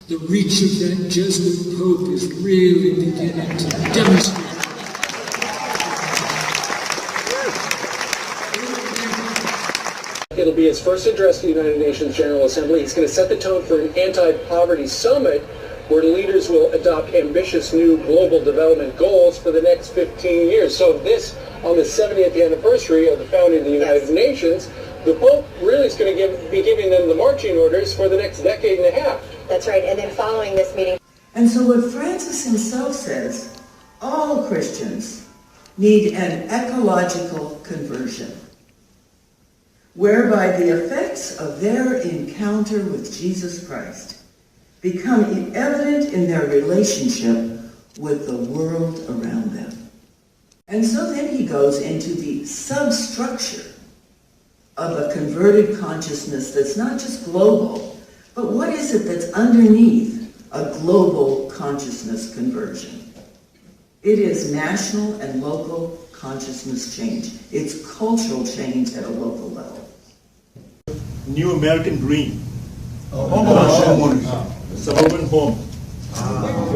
The reach of that Jesuit Pope is really beginning to demonstrate. It'll be his first address to the United Nations General Assembly. He's going to set the tone for an anti-poverty summit where leaders will adopt ambitious new global development goals for the next 15 years. So this, on the 70th anniversary of the founding of the United Nations, the Pope really is going to be giving them the marching orders for the next decade and a half. That's right. And then following this meeting. And so what Francis himself says, all Christians need an ecological conversion, whereby the effects of their encounter with Jesus Christ become evident in their relationship with the world around them. And so then he goes into the substructure of a converted consciousness that's not just global, but what is it that's underneath a global consciousness conversion? It is national and local consciousness change. It's cultural change at a local level. New American Dream. Suburban home.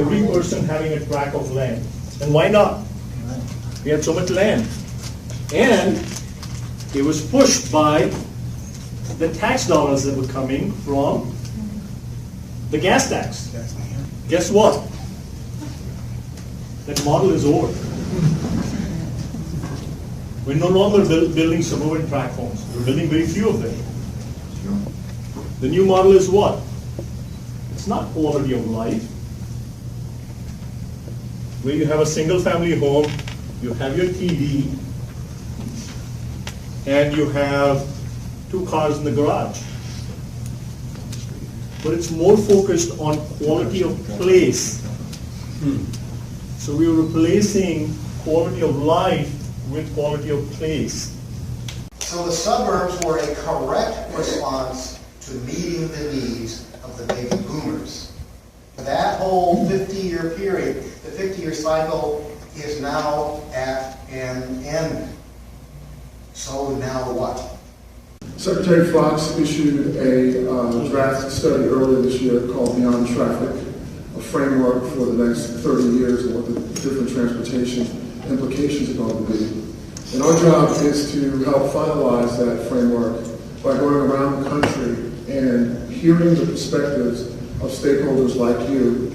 Every person having a tract of land. And why not? We have so much land. And it was pushed by the tax dollars that were coming from the gas tax. Guess what? That model is over. We're no longer building suburban tract homes. We're building very few of them. The new model is what? It's not quality of life. Where you have a single family home, you have your TV, and you have 2 cars in the garage. But it's more focused on quality of place. So we're replacing quality of life with quality of place. So the suburbs were a correct response to meeting the needs of the baby boomers. That whole 50-year period, the 50-year cycle, is now at an end. So now what? Secretary Fox issued a draft study earlier this year called Beyond Traffic, a framework for the next 30 years and what the different transportation implications are going to be. And our job is to help finalize that framework by going around the country and hearing the perspectives of stakeholders like you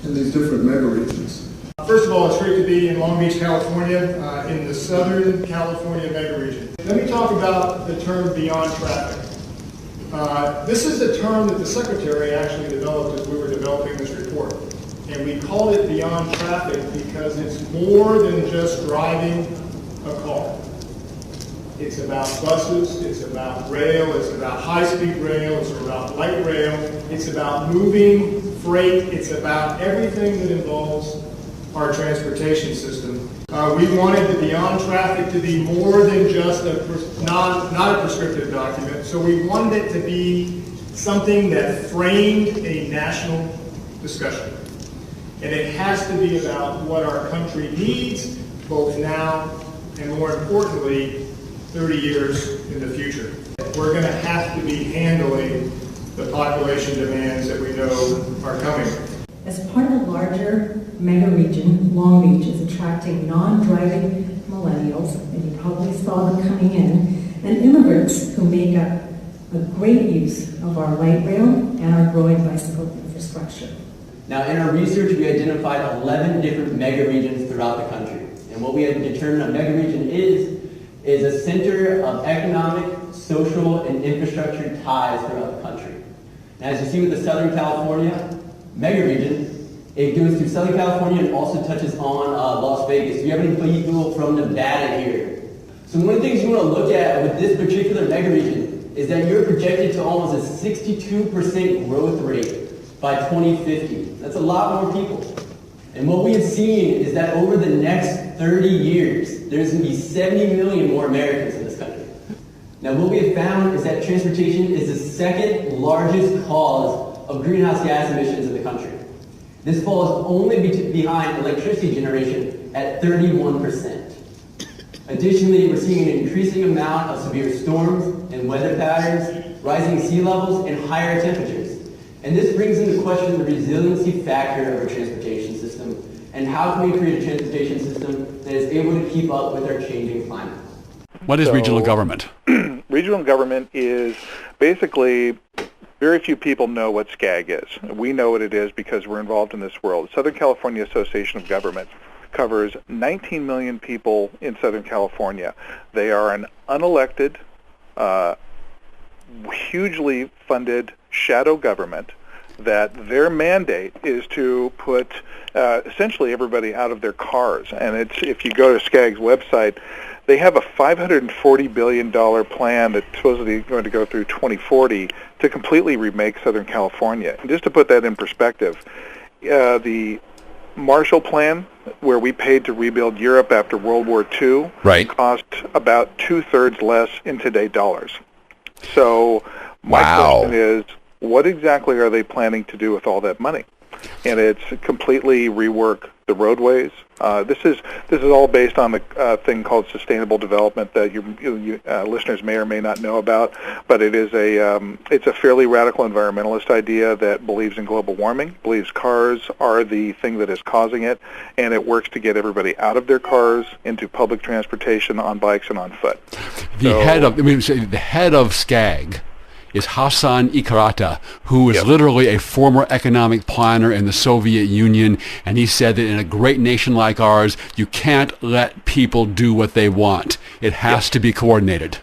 in these different mega regions. First of all, it's great to be in Long Beach, California, in the Southern California mega region. Let me talk about the term beyond traffic. This is a term that the Secretary actually developed as we were developing this report. And we called it beyond traffic because it's more than just driving a car. It's about buses, it's about rail, it's about high-speed rail, it's about light rail, it's about moving freight, it's about everything that involves our transportation system. We wanted the Beyond Traffic to be more than just not a prescriptive document, so we wanted it to be something that framed a national discussion. And it has to be about what our country needs, both now and more importantly, 30 years in the future. We're going to have to be handling the population demands that we know are coming. As part of a larger mega region, Long Beach is attracting non-driving millennials, and you probably saw them coming in, and immigrants who make up a great use of our light rail and our growing bicycle infrastructure. Now, in our research, we identified 11 different mega regions throughout the country. And what we have determined a mega region is a center of economic, social, and infrastructure ties throughout the country. Now, as you see with the Southern California mega region, it goes through Southern California and also touches on Las Vegas. You have any people from Nevada here? So one of the things you want to look at with this particular mega region is that you're projected to almost a 62% growth rate by 2050. That's a lot more people. And what we have seen is that over the next 30 years, there's going to be 70 million more Americans in this country. Now, what we have found is that transportation is the second largest cause of greenhouse gas emissions in the country. This falls only behind electricity generation at 31%. Additionally, we're seeing an increasing amount of severe storms and weather patterns, rising sea levels, and higher temperatures. And this brings into question the resiliency factor of our transportation system, and how can we create a transportation system that is able to keep up with our changing climate? What is regional government? Regional government is basically, very few people know what SCAG is. We know what it is because we're involved in this world. Southern California Association of Governments covers 19 million people in Southern California. They are an unelected, hugely funded shadow government that their mandate is to put essentially everybody out of their cars. And it's, if you go to SCAG's website, they have a $540 billion plan that's supposedly going to go through 2040 to completely remake Southern California. And just to put that in perspective, the Marshall Plan, where we paid to rebuild Europe after World War II, cost about 2/3 less in today's dollars. So my question is, what exactly are they planning to do with all that money? And it's completely rework the roadways. This is all based on a thing called sustainable development that you listeners may or may not know about. But it is it's a fairly radical environmentalist idea that believes in global warming, believes cars are the thing that is causing it, and it works to get everybody out of their cars into public transportation on bikes and on foot. The head of SCAG is Hassan Ikarata, who is literally a former economic planner in the Soviet Union, and he said that in a great nation like ours, you can't let people do what they want. It has to be coordinated.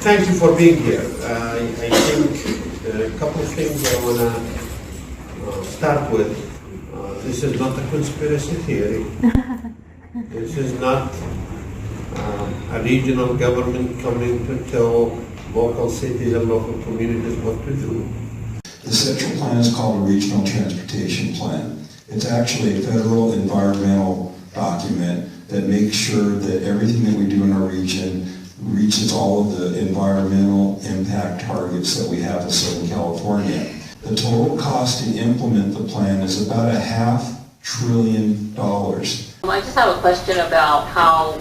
Thank you for being here. I think a couple of things I want to start with. This is not a conspiracy theory. This is not a regional government coming to tell local cities and local communities what to do. The central plan is called a Regional Transportation Plan. It's actually a federal environmental document that makes sure that everything that we do in our region reaches all of the environmental impact targets that we have in Southern California. The total cost to implement the plan is about $500 billion. I just have a question about how,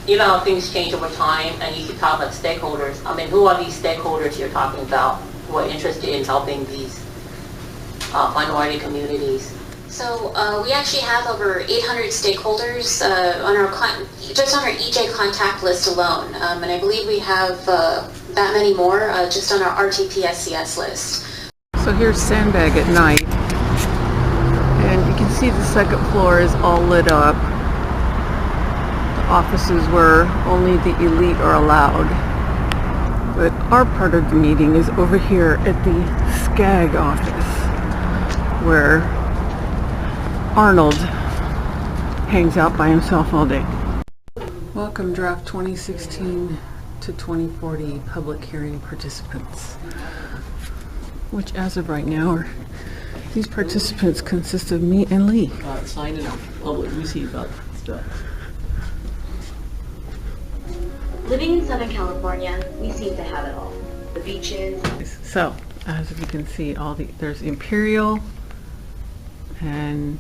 you know, how things change over time, and you keep talking about stakeholders. I mean, who are these stakeholders you're talking about who are interested in helping these minority communities? So we actually have over 800 stakeholders on our just on our EJ contact list alone, and I believe we have that many more just on our RTP-SCS list. So here's Sandbag at night, and you can see the second floor is all lit up. Offices where only the elite are allowed. But our part of the meeting is over here at the SCAG office, where Arnold hangs out by himself all day. Welcome draft 2016 to 2040 public hearing participants, which as of right now are, these participants consist of me and Lee. Signing up public, we see about stuff. Living in Southern California, we seem to have it all. The beaches. So, as you can see, there's Imperial and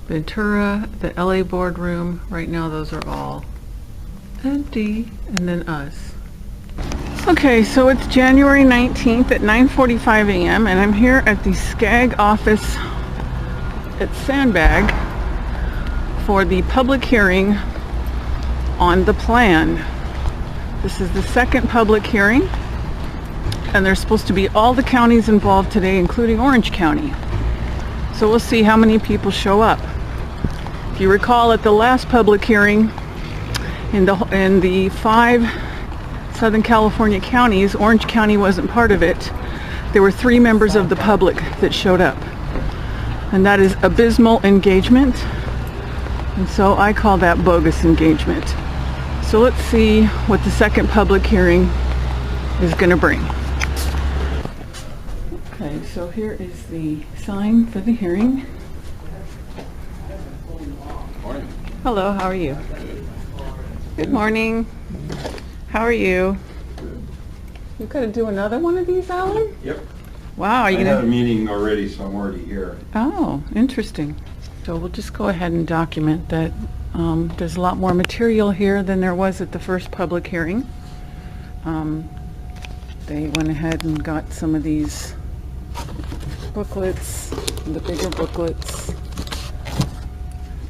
Ventura, the LA boardroom. Right now, those are all empty, and then us. Okay, so it's January 19th at 9:45 a.m. and I'm here at the SCAG office at Sandbag for the public hearing on the plan. This is the second public hearing, and there's supposed to be all the counties involved today, including Orange County. So we'll see how many people show up. If you recall, at the last public hearing, in the 5 Southern California counties, Orange County wasn't part of it. There were 3 members of the public that showed up, and that is abysmal engagement, and so I call that bogus engagement. So let's see what the second public hearing is going to bring. Okay, so here is the sign for the hearing. Morning. Hello, how are you? Good morning. How are you? You gonna do another one of these, Alan? Yep. Wow, are you gonna? I have a meeting already, so I'm already here. Oh, interesting. So we'll just go ahead and document that. There's a lot more material here than there was at the first public hearing. They went ahead and got some of these booklets, and the bigger booklets,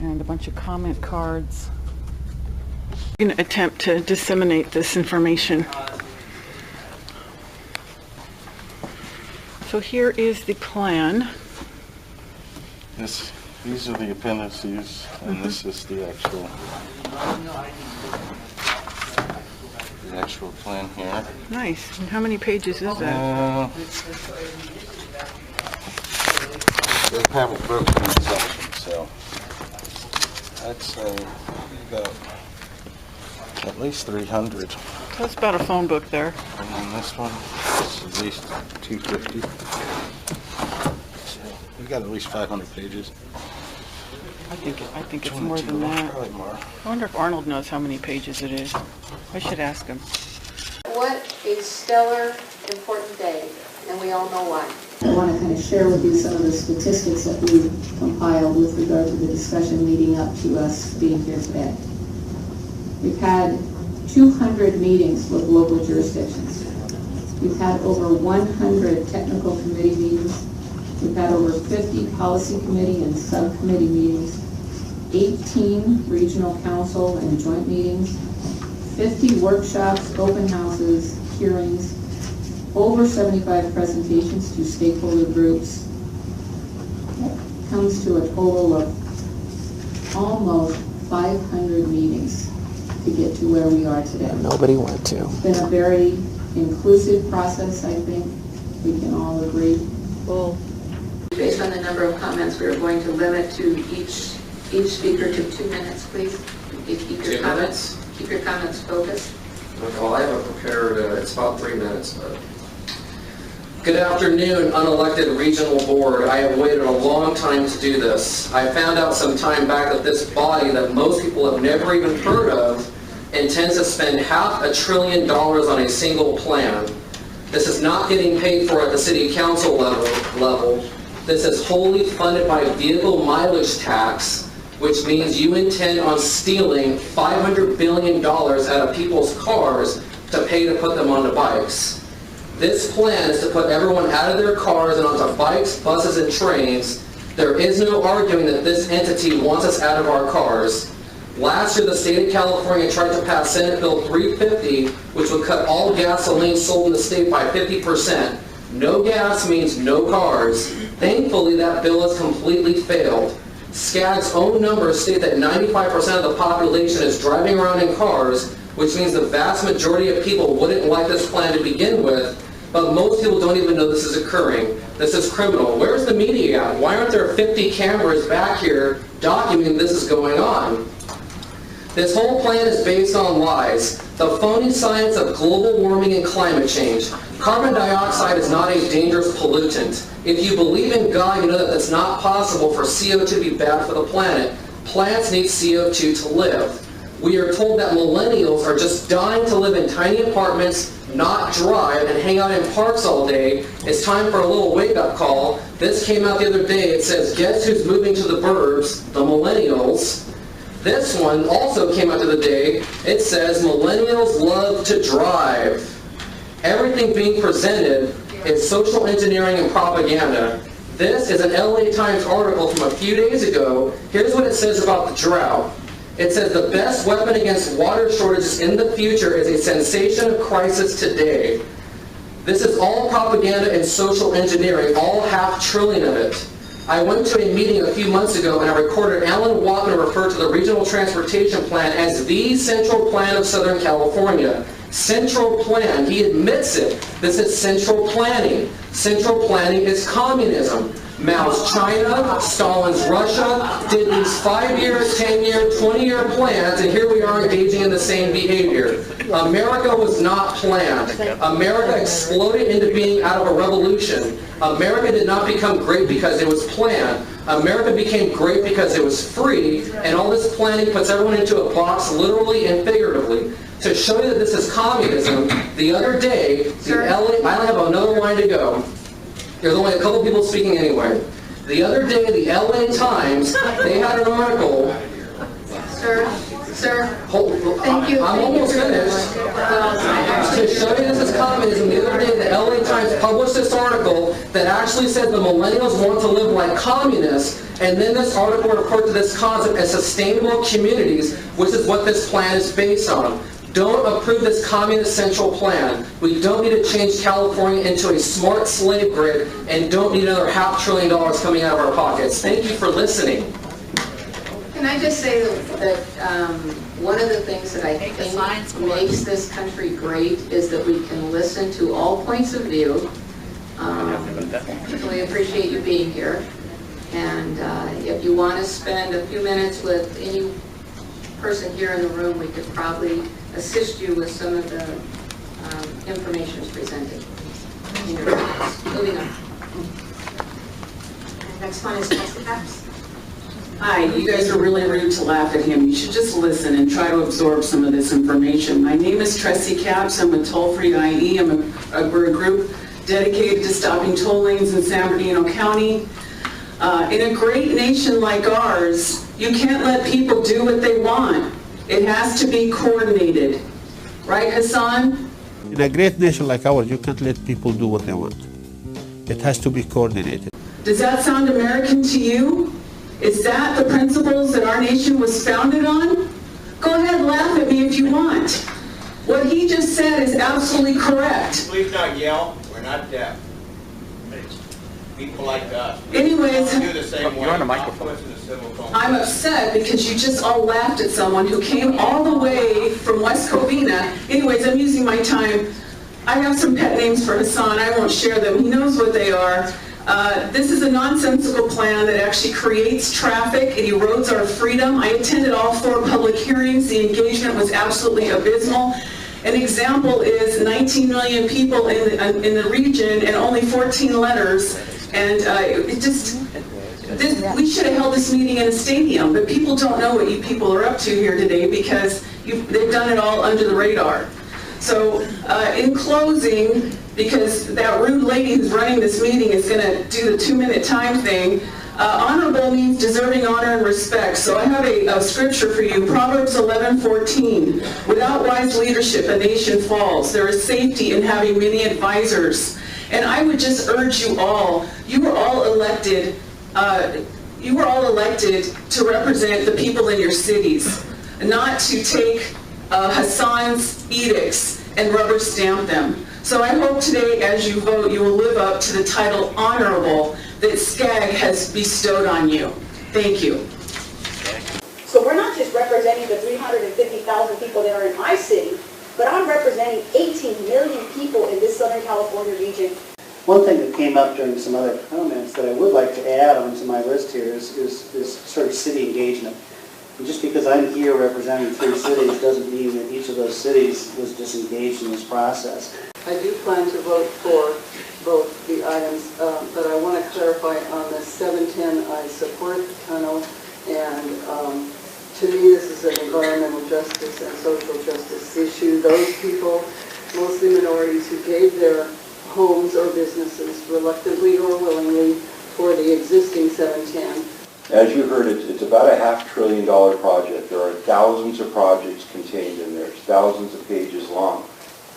and a bunch of comment cards. I'm going to attempt to disseminate this information. So here is the plan. These are the appendices, and this is the actual plan here. Nice. And how many pages is that? They have it broken into sections, so I'd say about at least 300. That's about a phone book there. And then this one is at least 250. So we've got at least 500 pages. I think it's more than that. Probably more. I wonder if Arnold knows how many pages it is. I should ask him. What a stellar, important day, and we all know why. I want to kind of share with you some of the statistics that we compiled with regard to the discussion leading up to us being here today. We've had 200 meetings with local jurisdictions. We've had over 100 technical committee meetings. We've had over 50 policy committee and subcommittee meetings, 18 regional council and joint meetings, 50 workshops, open houses, hearings, over 75 presentations to stakeholder groups. That comes to a total of almost 500 meetings to get to where we are today. Nobody went to. It's been a very inclusive process, I think. We can all agree. Well, based on the number of comments, we are going to limit to each speaker to 2 minutes, please. Keep your comments. Keep your comments focused. Well, I have a prepared, it's about 3 minutes. But. Good afternoon, unelected regional board. I have waited a long time to do this. I found out some time back that this body that most people have never even heard of intends to spend $500 billion on a single plan. This is not getting paid for at the city council level. This is wholly funded by vehicle mileage tax, which means you intend on stealing $500 billion out of people's cars to pay to put them onto bikes. This plan is to put everyone out of their cars and onto bikes, buses, and trains. There is no arguing that this entity wants us out of our cars. Last year, the state of California tried to pass Senate Bill 350, which would cut all gasoline sold in the state by 50%. No gas means no cars. Thankfully, that bill has completely failed. SCAG's own numbers state that 95% of the population is driving around in cars, which means the vast majority of people wouldn't like this plan to begin with, but most people don't even know this is occurring. This is criminal. Where's the media at? Why aren't there 50 cameras back here documenting this is going on? This whole plan is based on lies. The phony science of global warming and climate change. Carbon dioxide is not a dangerous pollutant. If you believe in God, you know that it's not possible for CO2 to be bad for the planet. Plants need CO2 to live. We are told that millennials are just dying to live in tiny apartments, not drive, and hang out in parks all day. It's time for a little wake-up call. This came out the other day. It says, guess who's moving to the burbs? The millennials. This one also came out the other day. It says, millennials love to drive. Everything being presented is social engineering and propaganda. This is an LA Times article from a few days ago. Here's what it says about the drought. It says the best weapon against water shortages in the future is a sensation of crisis today. This is all propaganda and social engineering, all $500 billion of it. I went to a meeting a few months ago and I recorded Alan Wapner refer to the Regional Transportation Plan as the central plan of Southern California. Central plan, he admits it. This is central planning. Central planning is communism. Mao's China, Stalin's Russia did these 5-year, 10-year, 20-year plans, and here we are engaging in the same behavior. America was not planned. America exploded into being out of a revolution. America did not become great because it was planned. America became great because it was free, and all this planning puts everyone into a box, literally and figuratively. To show you that this is communism, the other day, I only have another line to go. There's only a couple people speaking anyway. The other day, the LA Times, they had an article. Sir, Sir, Thank you. I'm almost finished. To show you this is communism, the other day the LA Times published this article that actually said the millennials want to live like communists, and then this article referred to this concept as sustainable communities, which is what this plan is based on. Don't approve this communist central plan. We don't need to change California into a smart slave grid, and don't need another $500 billion coming out of our pockets. Thank you for listening. can I just say that one of the things that I think makes this country great is that we can listen to all points of view. We appreciate you being here. And if you want to spend a few minutes with any person here in the room, we could probably assist you with some of the information presented. Moving on. Next one is Trustee Capps. Hi, you guys are really rude to laugh at him. You should just listen and try to absorb some of this information. My name is Trustee Capps. I'm a toll-free IE. We're a group dedicated to stopping toll lanes in San Bernardino County. In a great nation like ours, you can't let people do what they want. It has to be coordinated. Right, Hassan? In a great nation like ours, you can't let people do what they want. It has to be coordinated. Does that sound American to you? Is that the principles that our nation was founded on? Go ahead, laugh at me if you want. What he just said is absolutely correct. Please not yell. We're not deaf. People like us. Anyways, do the same way. You're on a microphone. I'm upset because you just all laughed at someone who came all the way from West Covina. Anyways, I'm using my time. I have some pet names for Hassan. I won't share them. He knows what they are. This is a nonsensical plan that actually creates traffic. It erodes our freedom. I attended all 4 public hearings. The engagement was absolutely abysmal. An example is 19 million people in the region and only 14 letters. And we should have held this meeting in a stadium, but people don't know what you people are up to here today because they've done it all under the radar. So in closing, because that rude lady who's running this meeting is going to do the 2-minute time thing, honorable means deserving honor and respect. So I have a scripture for you, Proverbs 11:14. Without wise leadership, a nation falls. There is safety in having many advisors. And I would just urge you all, you were all elected to represent the people in your cities, not to take Hassan's edicts and rubber stamp them. So I hope today, as you vote, you will live up to the title honorable that SCAG has bestowed on you. Thank you. So we're not just representing the 350,000 people that are in my city, but I'm representing 18 million people in this Southern California region. One thing that came up during some other comments that I would like to add onto my list here is sort of city engagement. And just because I'm here representing 3 cities doesn't mean that each of those cities was disengaged in this process. I do plan to vote for both the items, but I want to clarify on the 710, I support the tunnel, and to me this is an environmental justice and social justice issue. Those people, mostly minorities, who gave their homes or businesses reluctantly or willingly for the existing 710. As you heard, it's about a $500 billion project. There are thousands of projects contained in there. It's thousands of pages long.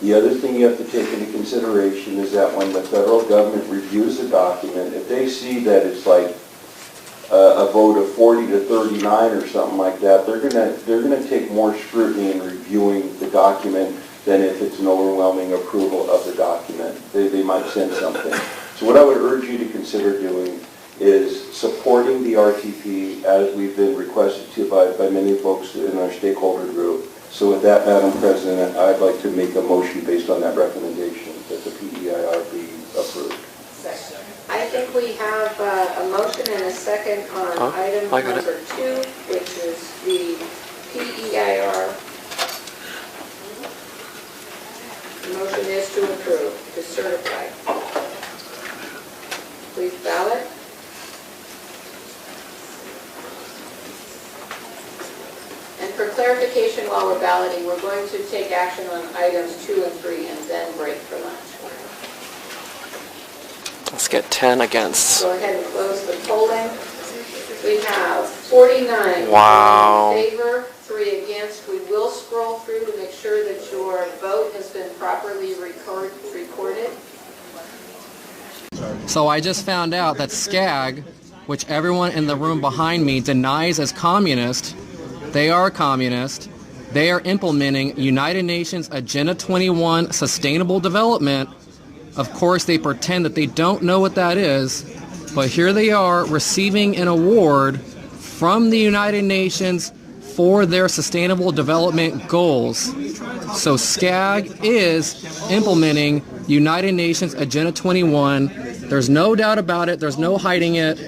The other thing you have to take into consideration is that when the federal government reviews a document, if they see that it's like a vote of 40 to 39 or something like that, they're gonna take more scrutiny in reviewing the document than if it's an overwhelming approval of the document. They might send something. So what I would urge you to consider doing is supporting the RTP as we've been requested to by many folks in our stakeholder group. So with that, Madam President, I'd like to make a motion based on that recommendation that the PEIR be approved. I think we have a motion and a second on item number 2, which is the PEIR. The motion is to approve, to certify. Please ballot. And for clarification while we're balloting, we're going to take action on items 2 and 3 and then break for lunch. Let's get 10 against. Go ahead and close the polling. We have 49 Wow. in favor, 3 against, we will scroll through to make sure that your vote has been properly recorded. So I just found out that SCAG, which everyone in the room behind me denies as communist, they are communist. They are implementing United Nations Agenda 21 Sustainable Development. Of course, they pretend that they don't know what that is, but here they are receiving an award from the United Nations for their sustainable development goals. So SCAG is implementing United Nations Agenda 21. There's no doubt about it. There's no hiding it.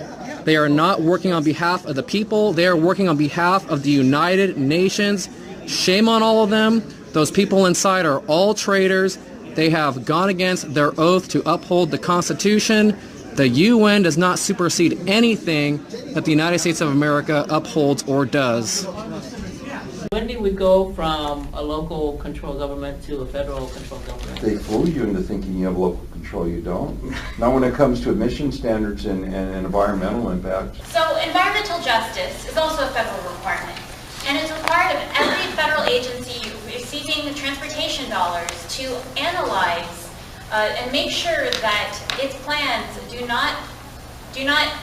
They are not working on behalf of the people. They are working on behalf of the United Nations. Shame on all of them. Those people inside are all traitors. They have gone against their oath to uphold the Constitution. The UN does not supersede anything that the United States of America upholds or does. When did we go from a local control government to a federal control government? They fool you into thinking you have local control. You don't. Now when it comes to emission standards and environmental impact. So environmental justice is also a federal requirement. And it's required of every federal agency receiving transportation dollars to analyze and make sure that its plans do not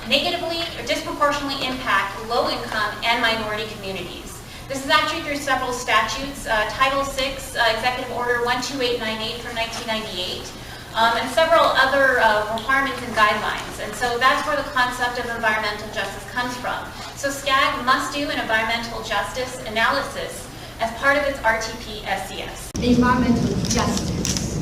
negatively or disproportionately impact low-income and minority communities. This is actually through several statutes, Title VI, Executive Order 12898 from 1998, and several other requirements and guidelines. And so that's where the concept of environmental justice comes from. So SCAG must do an environmental justice analysis as part of its RTP-SCS. Environmental justice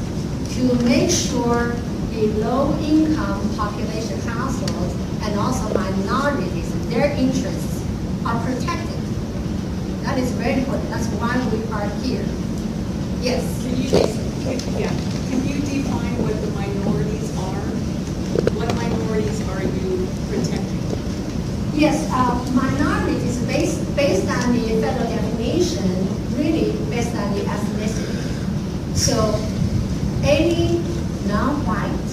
to make sure the low-income population households and also minorities, their interests are protected. That is very important. That's why we are here. Yes. Can you define what the minorities are? What minorities are you protecting? Yes, minorities based on the federal definition, really based on the ethnicity. So any non-white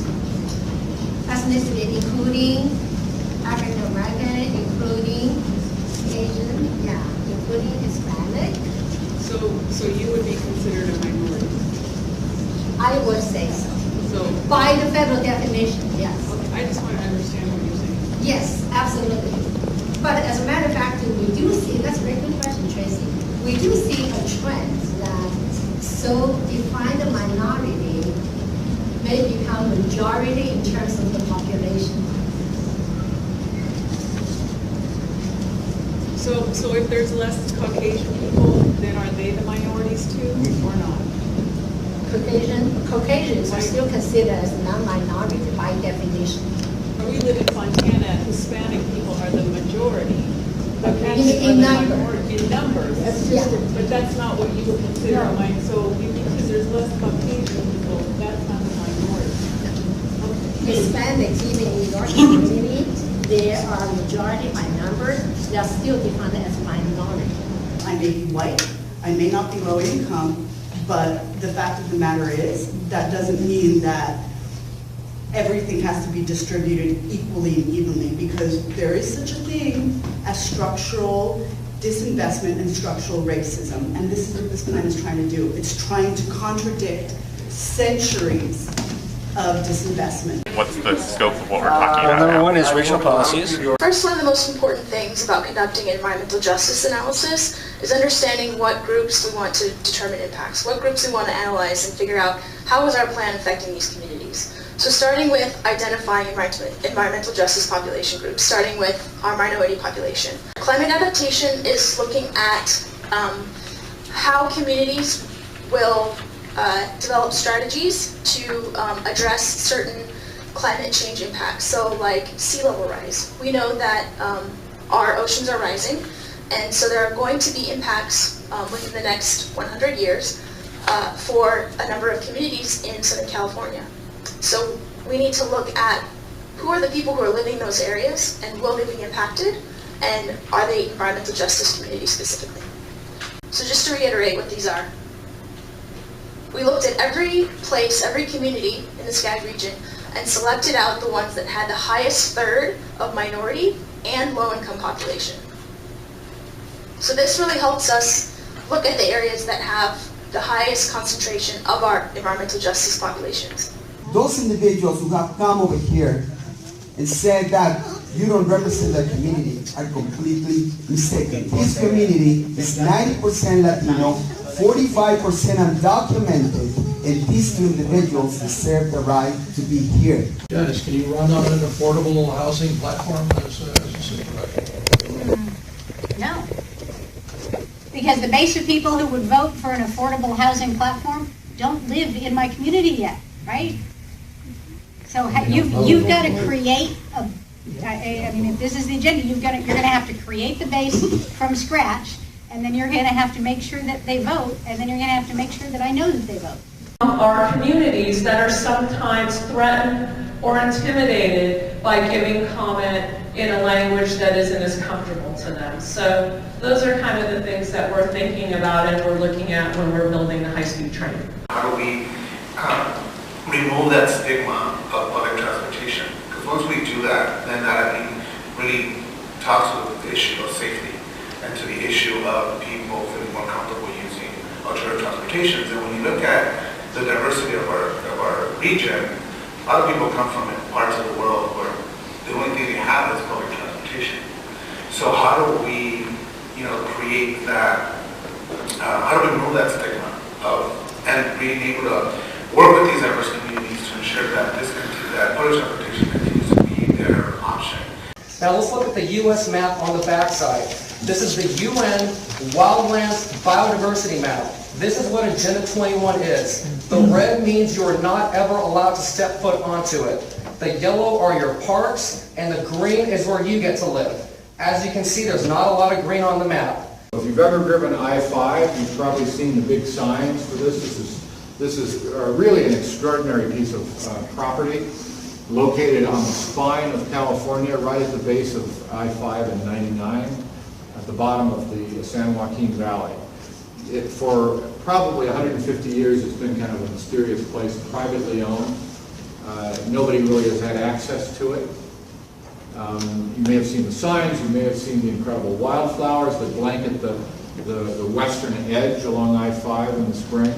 ethnicity, including African American, including Asian, including Hispanic. So you would be considered a minority? I would say so. So by the federal definition, yes. Okay, I just want to understand what you're saying. Yes, absolutely. But as a matter of fact, we do see, that's a very good question, Tracy. We do see a trend that so defined a minority may become majority in terms of the population. So if there's less Caucasian people, then are they the minorities too, or not? Caucasians are still considered as non-minority by definition. We live in Fontana, Hispanic people are the majority. In numbers. That's just, but that's not what you would consider a minority. So because there's less Caucasian people, that's not a minority. Okay. Hispanics, even in your community, they are majority by numbers. They are still defined as minority. I may be white, I may not be low income, but the fact of the matter is that doesn't mean that everything has to be distributed equally and evenly, because there is such a thing as structural disinvestment and structural racism, and this is what this plan is trying to do. It's trying to contradict centuries of disinvestment. What's the scope of what we're talking about? Number one is regional policies. First, one of the most important things about conducting environmental justice analysis is understanding what groups we want to determine impacts, what groups we want to analyze and figure out how is our plan affecting these communities. So starting with identifying environmental justice population groups, starting with our minority population. Climate adaptation is looking at how communities will develop strategies to address certain climate change impacts. So like sea level rise. We know that our oceans are rising, and so there are going to be impacts within the next 100 years for a number of communities in Southern California. So we need to look at who are the people who are living in those areas, and will they be impacted, and are they environmental justice communities specifically. So just to reiterate what these are. We looked at every place, every community in the SCAG region, and selected out the ones that had the highest third of minority and low-income population. So this really helps us look at the areas that have the highest concentration of our environmental justice populations. Those individuals who have come over here and said that you don't represent the community are completely mistaken. This community is 90% Latino, 45% undocumented, and these two individuals deserve the right to be here. Dennis, can you run on an affordable housing platform as a supervisor? No. Because the base of people who would vote for an affordable housing platform don't live in my community yet, right? So you've got to create a, I mean, if this is the agenda, you're going to have to create the base from scratch, and then you're going to have to make sure that they vote, and then you're going to have to make sure that I know that they vote. Are communities that are sometimes threatened or intimidated by giving comment in a language that isn't as comfortable to them. So those are kind of the things that we're thinking about and we're looking at when we're building the high-speed train. How do we remove that stigma of public transportation? Because once we do that, then that I think really talks to the issue of safety and to the issue of people feeling more comfortable using alternative transportations. And when you look at the diversity of our region, a lot of people come from parts of the world where the only thing they have is public transportation. So how do we, create that? How do we remove that stigma and being able to work with these diverse communities to ensure that that public transportation continues to be their option? Now let's look at the U.S. map on the backside. This is the UN Wildlands Biodiversity Map. This is what Agenda 21 is. The red means you are not ever allowed to step foot onto it. The yellow are your parks, and the green is where you get to live. As you can see, there's not a lot of green on the map. If you've ever driven I-5, you've probably seen the big signs for this. This is really an extraordinary piece of property located on the spine of California, right at the base of I-5 and 99, at the bottom of the San Joaquin Valley. For probably 150 years, it's been kind of a mysterious place, privately owned. Nobody really has had access to it. You may have seen the signs, you may have seen the incredible wildflowers that blanket the western edge along I-5 in the spring.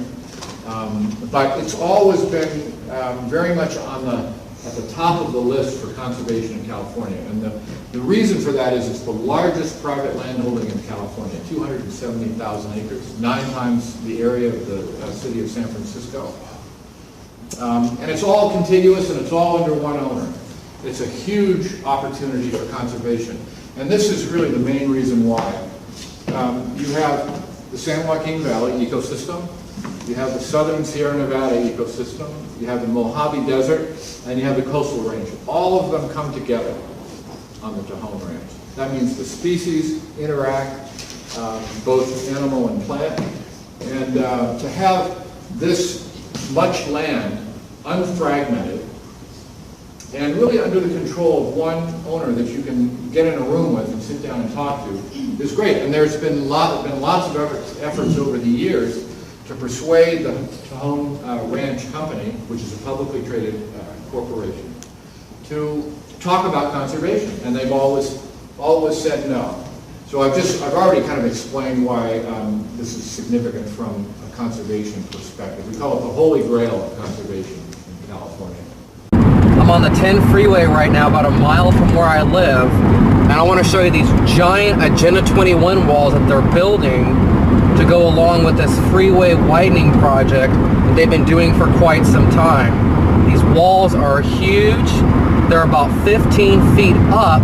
But it's always been very much at the top of the list for conservation in California. And the reason for that is it's the largest private landholding in California, 270,000 acres, 9 times the area of the city of San Francisco. And it's all contiguous and it's all under one owner. It's a huge opportunity for conservation. And this is really the main reason why. You have the San Joaquin Valley ecosystem, you have the southern Sierra Nevada ecosystem, you have the Mojave Desert, and you have the coastal range. All of them come together on the Tejon Ranch. That means the species interact, both animal and plant. And to have this much land unfragmented and really under the control of one owner that you can get in a room with and sit down and talk to is great. And there's been lots of efforts over the years to persuade the Tejon Ranch Company, which is a publicly traded corporation, to talk about conservation, and they've always said no. So I've already kind of explained why this is significant from a conservation perspective. We call it the holy grail of conservation in California. I'm on the 10 freeway right now, about a mile from where I live, and I want to show you these giant Agenda 21 walls that they're building to go along with this freeway widening project that they've been doing for quite some time. These walls are huge. They're about 15 feet up,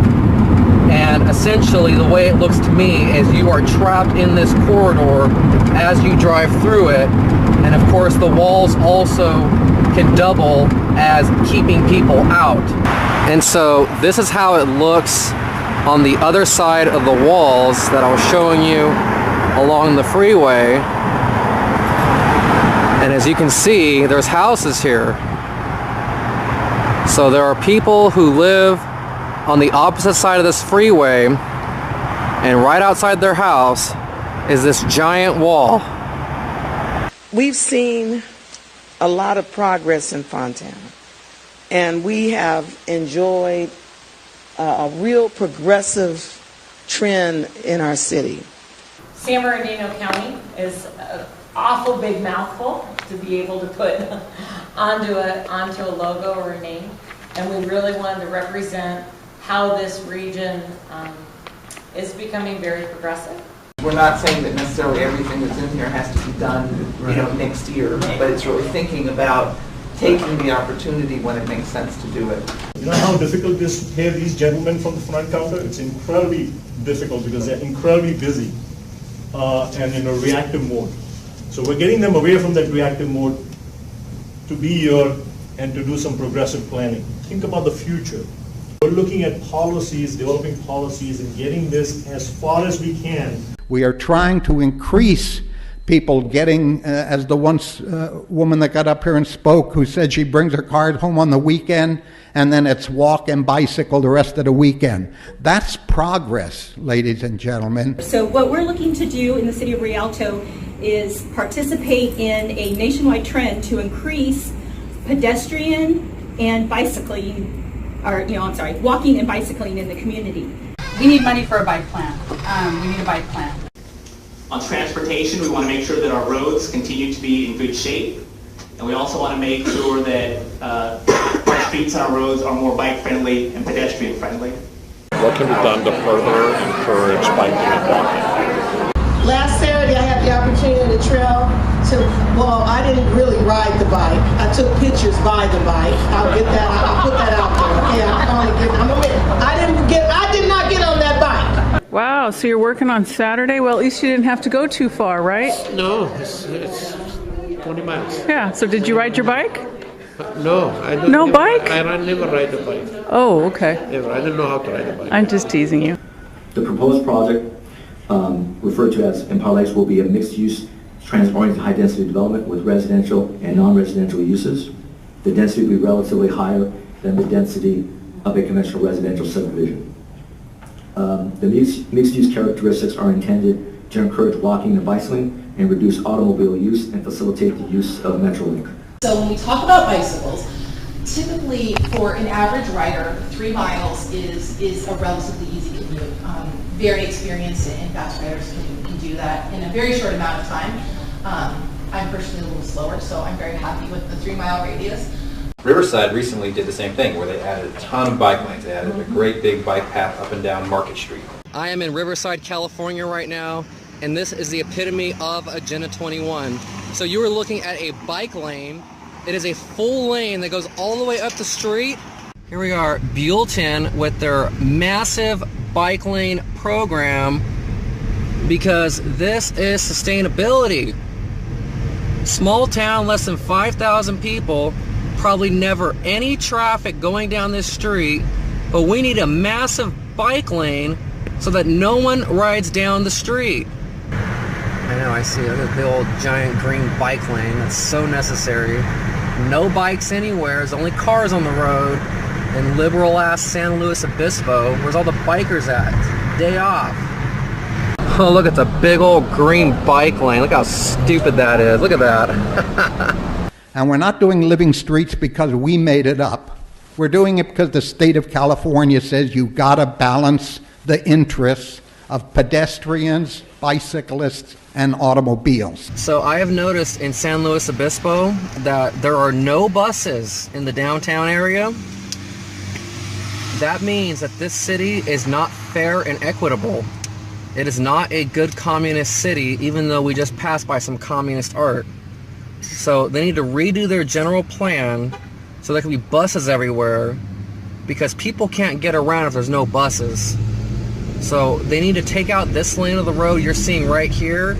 and essentially the way it looks to me is you are trapped in this corridor as you drive through it. And of course the walls also can double as keeping people out. And so this is how it looks on the other side of the walls that I was showing you along the freeway. And as you can see, there's houses here. So there are people who live on the opposite side of this freeway, and right outside their house is this giant wall. We've seen a lot of progress in Fontana, and we have enjoyed a real progressive trend in our city. San Bernardino County is an awful big mouthful to be able to put onto a logo or a name. And we really wanted to represent how this region is becoming very progressive. We're not saying that necessarily everything that's in here has to be done, next year, but it's really thinking about taking the opportunity when it makes sense to do it. You know how difficult it is to hear these gentlemen from the front counter? It's incredibly difficult because they're incredibly busy and in a reactive mode. So we're getting them away from that reactive mode to be here and to do some progressive planning. Think about the future. We're looking at policies, developing policies, and getting this as far as we can. We are trying to increase people getting, as the once woman that got up here and spoke, who said she brings her car home on the weekend, and then it's walk and bicycle the rest of the weekend. That's progress, ladies and gentlemen. So what we're looking to do in the city of Rialto is participate in a nationwide trend to increase pedestrian and bicycling, walking and bicycling in the community. We need money for a bike plan. We need a bike plan. On transportation, we want to make sure that our roads continue to be in good shape. And we also want to make sure that our streets and our roads are more bike friendly and pedestrian friendly. What can be done to further encourage biking and walking? Last Saturday I had the opportunity on the trail I didn't really ride the bike. I took pictures by the bike. I'll put that out there. I did not get on that bike. Wow, so you're working on Saturday? Well, at least you didn't have to go too far, right? No, it's 20 miles. Yeah, so did you ride your bike? No, I don't. No bike? I never ride a bike. Oh, okay. Never. I don't know how to ride a bike. I'm just teasing you. The proposed project, referred to as Empire Lakes, will be a mixed-use, trans-oriented high-density development with residential and non-residential uses. The density will be relatively higher than the density of a conventional residential subdivision. The mixed-use characteristics are intended to encourage walking and bicycling and reduce automobile use and facilitate the use of Metrolink. So when we talk about bicycles, typically for an average rider, 3 miles is a relatively easy commute. Very experienced and fast riders can do that in a very short amount of time. I'm personally a little slower, so I'm very happy with the 3-mile radius. Riverside recently did the same thing where they added a ton of bike lanes. They added a great big bike path up and down Market Street. I am in Riverside, California right now, and this is the epitome of Agenda 21. So you are looking at a bike lane. It is a full lane that goes all the way up the street. Here we are, Buellton with their massive bike lane program, because this is sustainability. Small town, less than 5,000 people, probably never any traffic going down this street, but we need a massive bike lane so that no one rides down the street. I know, I see it. The old giant green bike lane. That's so necessary. No bikes anywhere. There's only cars on the road. In liberal-ass San Luis Obispo, where's all the bikers at? Day off. Oh, look, it's a big old green bike lane. Look how stupid that is. Look at that. And we're not doing living streets because we made it up. We're doing it because the state of California says you gotta balance the interests of pedestrians, bicyclists, and automobiles. So I have noticed in San Luis Obispo that there are no buses in the downtown area. That means that this city is not fair and equitable. It is not a good communist city, even though we just passed by some communist art. So they need to redo their general plan so there can be buses everywhere, because people can't get around if there's no buses. So they need to take out this lane of the road you're seeing right here,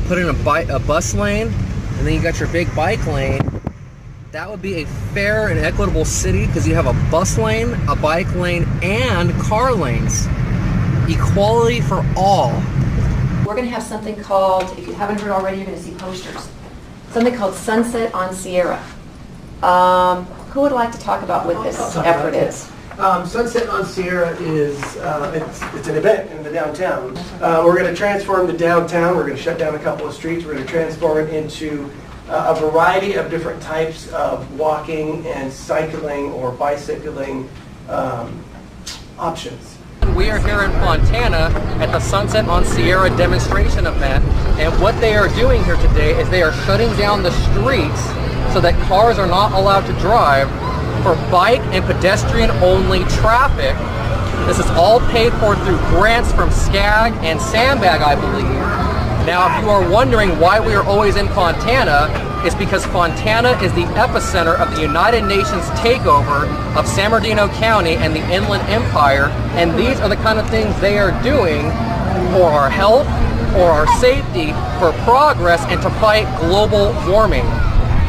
put in a bus lane, and then you got your big bike lane. That would be a fair and equitable city, because you have a bus lane, a bike lane, and car lanes. Equality for all. We're going to have something called, if you haven't heard already, you're going to see posters, something called Sunset on Sierra. Who would like to talk about what this effort is? Sunset on Sierra is it's an event in the downtown. We're going to transform the downtown. We're going to shut down a couple of streets. We're going to transform it into a variety of different types of walking and cycling or bicycling options. we are here in Fontana at the Sunset on Sierra demonstration event, and what they are doing here today is they are shutting down the streets so that cars are not allowed to drive for bike and pedestrian only traffic. This is all paid for through grants from SCAG and Sandbag, I believe. Now, if you are wondering why we are always in Fontana, it's because Fontana is the epicenter of the United Nations takeover of San Bernardino County and the Inland Empire, and these are the kind of things they are doing for our health, for our safety, for progress, and to fight global warming.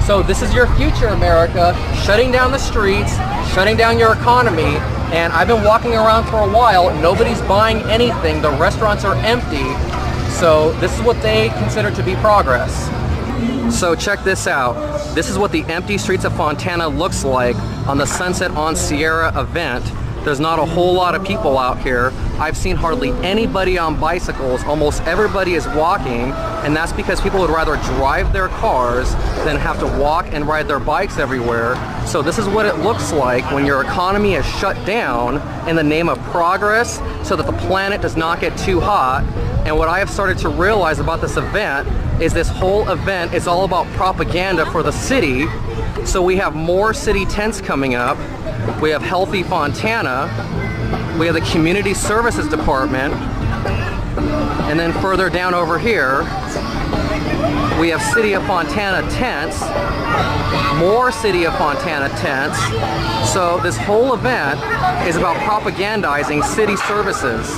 So this is your future, America, shutting down the streets, shutting down your economy, and I've been walking around for a while, nobody's buying anything, the restaurants are empty, so this is what they consider to be progress. So check this out. This is what the empty streets of Fontana looks like on the Sunset on Sierra event. There's not a whole lot of people out here. I've seen hardly anybody on bicycles. Almost everybody is walking, and that's because people would rather drive their cars than have to walk and ride their bikes everywhere. So this is what it looks like when your economy is shut down in the name of progress so that the planet does not get too hot. And what I have started to realize about this event is this whole event is all about propaganda for the city. So we have more city tents coming up. We have Healthy Fontana. We have the Community Services Department. And then further down over here, we have City of Fontana tents, more City of Fontana tents. So this whole event is about propagandizing city services.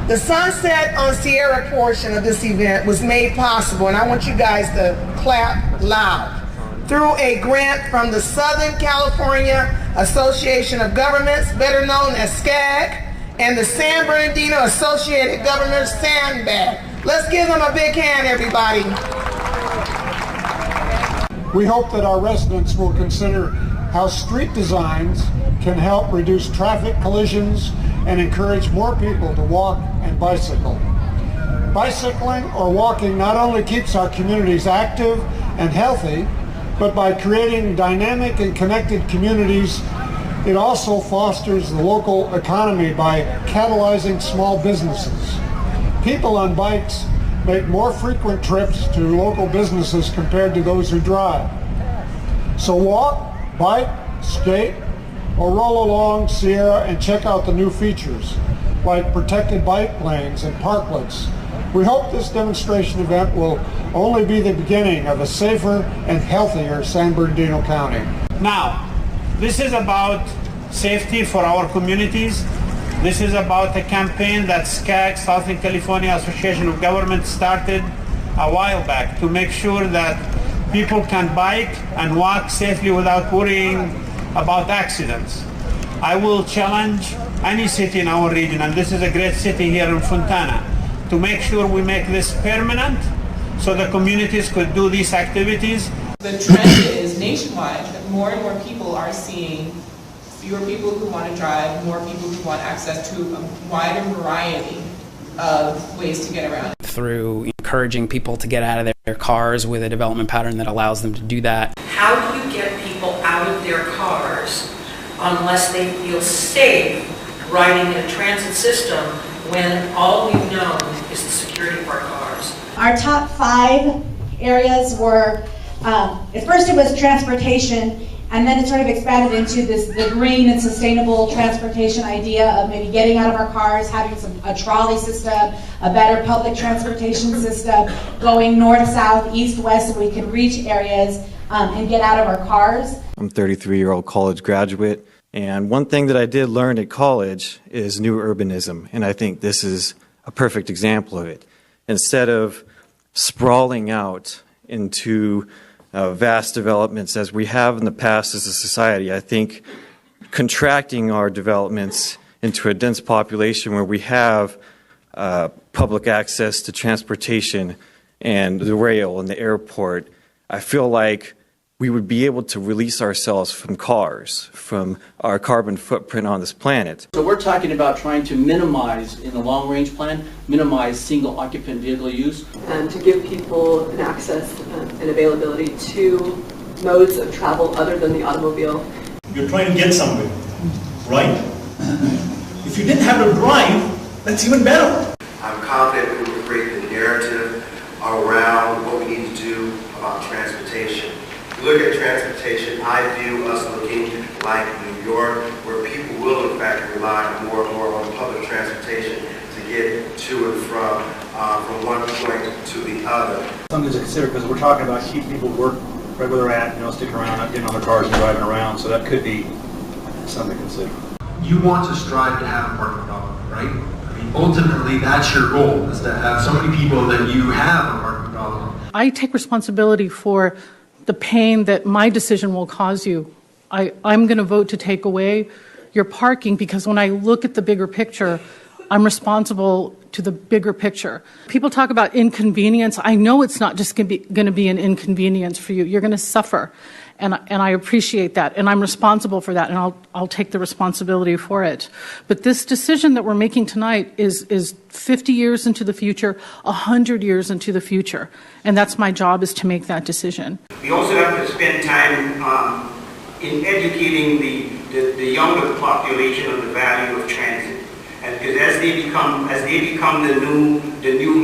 The Sunset on Sierra portion of this event was made possible, and I want you guys to clap loud, through a grant from the Southern California Association of Governments, better known as SCAG, and the San Bernardino Associated Governors, Sandbag. Let's give them a big hand, everybody. We hope that our residents will consider how street designs can help reduce traffic collisions and encourage more people to walk and bicycle. Bicycling or walking not only keeps our communities active and healthy, but by creating dynamic and connected communities, it also fosters the local economy by catalyzing small businesses. People on bikes make more frequent trips to local businesses compared to those who drive. So walk, bike, skate, or roll along Sierra and check out the new features like protected bike lanes and parklets. We hope this demonstration event will only be the beginning of a safer and healthier San Bernardino County. Now, this is about safety for our communities. This is about a campaign that SCAG, Southern California Association of Governments, started a while back to make sure that people can bike and walk safely without worrying about accidents. I will challenge any city in our region, and this is a great city here in Fontana, to make sure we make this permanent so the communities could do these activities. The trend is nationwide that more and more people are seeing fewer people who want to drive, more people who want access to a wider variety of ways to get around. Through encouraging people to get out of their cars with a development pattern that allows them to do that. How do you get people out of their cars unless they feel safe riding in a transit system when all we've known is the security of our cars? Our top 5 areas were, at first it was transportation, and then it sort of expanded into the green and sustainable transportation idea of maybe getting out of our cars, having a trolley system, a better public transportation system, going north, south, east, west, so we can reach areas and get out of our cars. I'm a 33-year-old college graduate, and one thing that I did learn at college is new urbanism, and I think this is a perfect example of it. Instead of sprawling out into vast developments as we have in the past as a society, I think contracting our developments into a dense population where we have public access to transportation and the rail and the airport, I feel like we would be able to release ourselves from cars, from our carbon footprint on this planet. So we're talking about trying to minimize, in the long-range plan, minimize single-occupant vehicle use. And to give people an access and availability to modes of travel other than the automobile. You're trying to get somewhere, right? if you didn't have to drive, that's even better. I'm confident we will create the narrative around what we need to do about transportation. If you look at transportation, I view us looking like New York, where people will in fact rely more and more on public transportation to get to and from one point to the other. Something to consider, because we're talking about keep people work right where they're at, sticking around, not getting on their cars and driving around, so that could be something to consider. You want to strive to have a parking problem, right? I mean, ultimately, that's your goal, is to have so many people that you have a parking problem. I take responsibility for the pain that my decision will cause you. I'm going to vote to take away your parking because when I look at the bigger picture, I'm responsible to the bigger picture. People talk about inconvenience. I know it's not just going to be an inconvenience for you. You're going to suffer, and I appreciate that, and I'm responsible for that, and I'll take the responsibility for it. But this decision that we're making tonight is 50 years into the future, 100 years into the future, and that's my job, is to make that decision. We also have to spend time in educating the younger population on the value of transit. And because as they become the new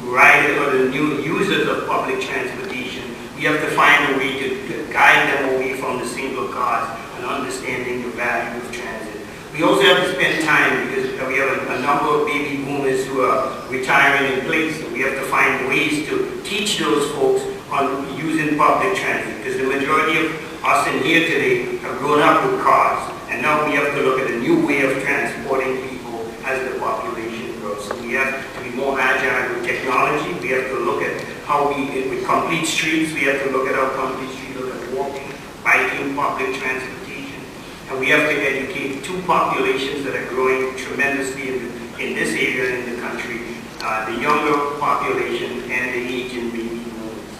riders or the new users of public transportation, we have to find a way to guide them away from the single cars and understanding the value of transit. We also have to spend time, because we have a number of baby boomers who are retiring in place, and we have to find ways to teach those folks on using public transit, because the majority of us in here today have grown up with cars. And now we have to look at a new way of transporting people as the population grows. So we have to be more agile with technology. We have to look at how with complete streets, we have to look at how complete streets look at walking, biking, public transportation. And we have to educate two populations that are growing tremendously in this area in the country, the younger population and the aging baby boomers.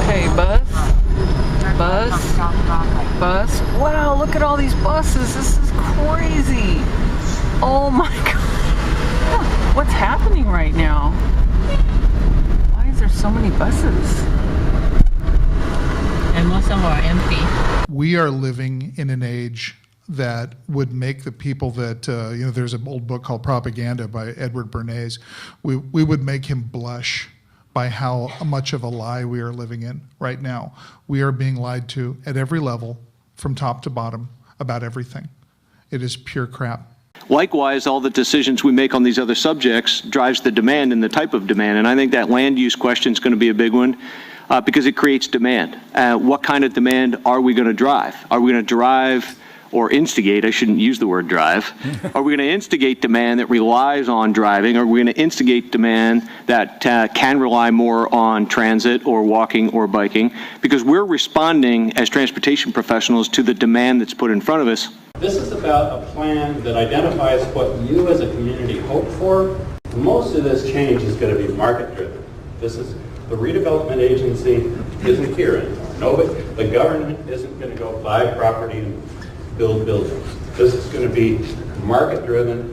Hey, Buzz. Bus. Wow, look at all these buses. This is crazy. Oh my God. What's happening right now? Why is there so many buses? And most of them are empty. We are living in an age that would make the people that, there's an old book called Propaganda by Edward Bernays. We would make him blush by how much of a lie we are living in right now. We are being lied to at every level, from top to bottom, about everything. It is pure crap. Likewise, all the decisions we make on these other subjects drives the demand and the type of demand, and I think that land use question is going to be a big one because it creates demand. What kind of demand are we going to drive? Are we going to drive or instigate, I shouldn't use the word drive, are we going to instigate demand that relies on driving? Are we going to instigate demand that can rely more on transit or walking or biking? Because we're responding as transportation professionals to the demand that's put in front of us. This is about a plan that identifies what you as a community hope for. Most of this change is going to be market driven. This is the redevelopment agency isn't here anymore. Nobody, the government isn't going to go buy property and build buildings. This is going to be market-driven,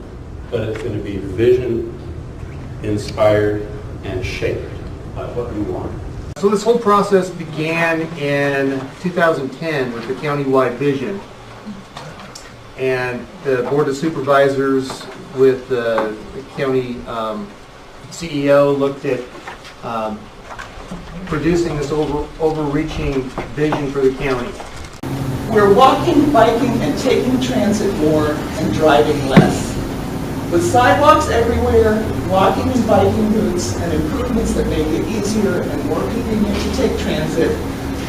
but it's going to be vision-inspired and shaped by what we want. So this whole process began in 2010 with the countywide vision. And the Board of Supervisors with the county CEO looked at producing this overreaching vision for the county. We're walking, biking, and taking transit more and driving less. With sidewalks everywhere, walking and biking routes, and improvements that make it easier and more convenient to take transit,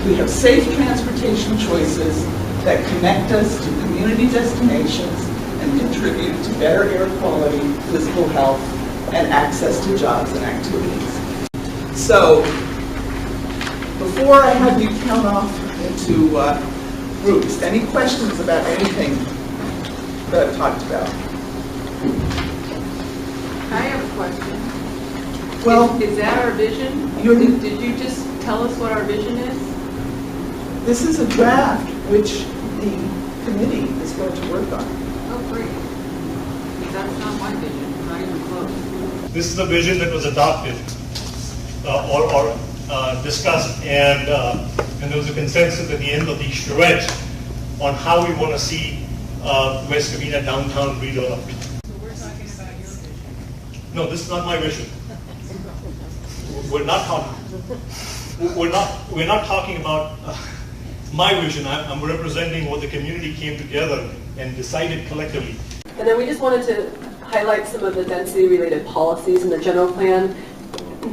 we have safe transportation choices that connect us to community destinations and contribute to better air quality, physical health, and access to jobs and activities. So, before I have you count off into groups, any questions about anything that I've talked about? I have a question. Well, is that our vision? Did you just tell us what our vision is? This is a draft which the committee is going to work on. Oh, great. That's not my vision, not even close. This is the vision that was adopted or discussed, and there was a consensus at the end of the stretch on how we want to see West Covina downtown redevelopment. So we're talking about your vision. No, this is not my vision. We're not talking about my vision. I'm representing what the community came together and decided collectively. And then we just wanted to highlight some of the density-related policies in the general plan,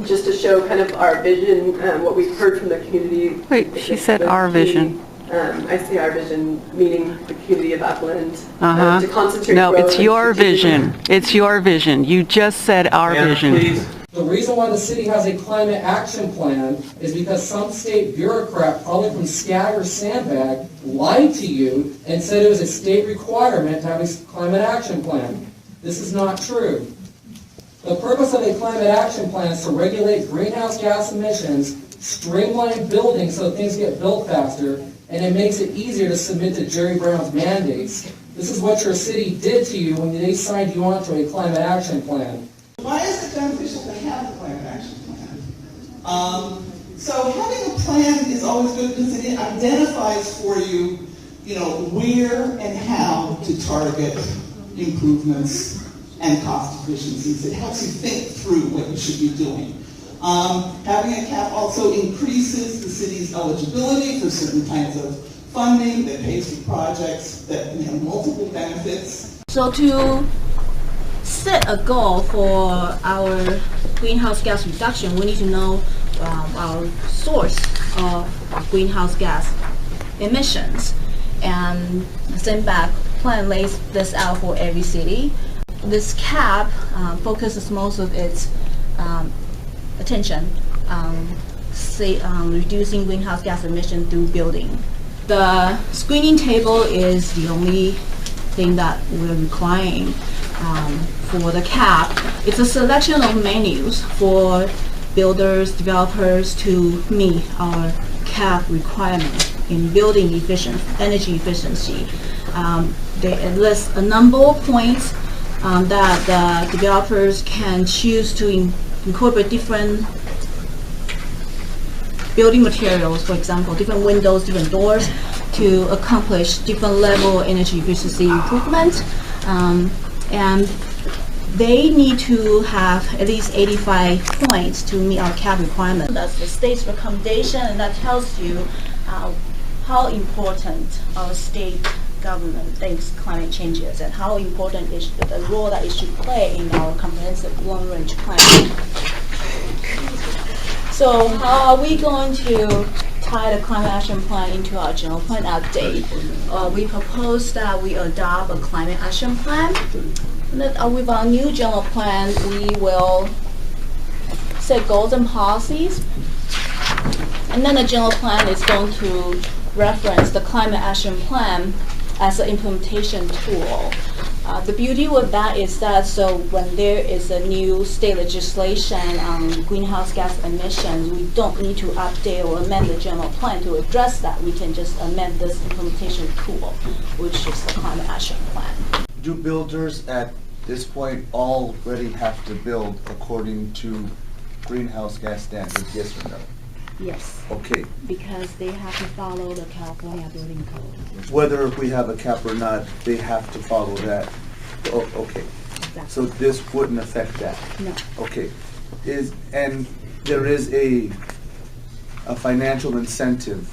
just to show kind of our vision, what we've heard from the community. Wait, she said our vision. I see our vision, meaning the community of Upland, Uh-huh. to concentrate No, growth it's and your strategic- vision. It's your vision. You just said our vision. The reason why the city has a climate action plan is because some state bureaucrat, probably from Skag or Sandbag, lied to you and said it was a state requirement to have a climate action plan. This is not true. The purpose of a climate action plan is to regulate greenhouse gas emissions, streamline building so things get built faster, and it makes it easier to submit to Jerry Brown's mandates. This is what your city did to you when they signed you on to a climate action plan. Why is it beneficial to have a climate action plan? So having a plan is always good because it identifies for you, where and how to target improvements and cost efficiencies. It helps you think through what you should be doing. Having a cap also increases the city's eligibility for certain kinds of funding that pays for projects that can have multiple benefits. So to set a goal for our greenhouse gas reduction, we need to know our source of greenhouse gas emissions. And the Sandbag plan lays this out for every city. This cap focuses most of its attention on reducing greenhouse gas emission through building. The screening table is the only thing that we're requiring for the cap. It's a selection of menus for builders, developers to meet our cap requirements in building energy efficiency. They list a number of points that the developers can choose to incorporate different building materials, for example, different windows, different doors, to accomplish different level of energy efficiency improvement. And they need to have at least 85 points to meet our cap requirement. That's the state's recommendation, and that tells you how important our state government thinks climate change is and how important is the role that it should play in our comprehensive long-range plan. So how are we going to tie the climate action plan into our general plan update? We propose that we adopt a climate action plan. And that, with our new general plan, we will set goals and policies. And then the general plan is going to reference the climate action plan as an implementation tool. The beauty with that is that so when there is a new state legislation on greenhouse gas emissions, we don't need to update or amend the general plan to address that. We can just amend this implementation tool, which is the climate action plan. Do builders at this point already have to build according to greenhouse gas standards, yes or no? Yes. Okay. Because they have to follow the California Building Code. Whether we have a cap or not, they have to follow that. Oh, okay. Exactly. So this wouldn't affect that? No. Okay. And there is a financial incentive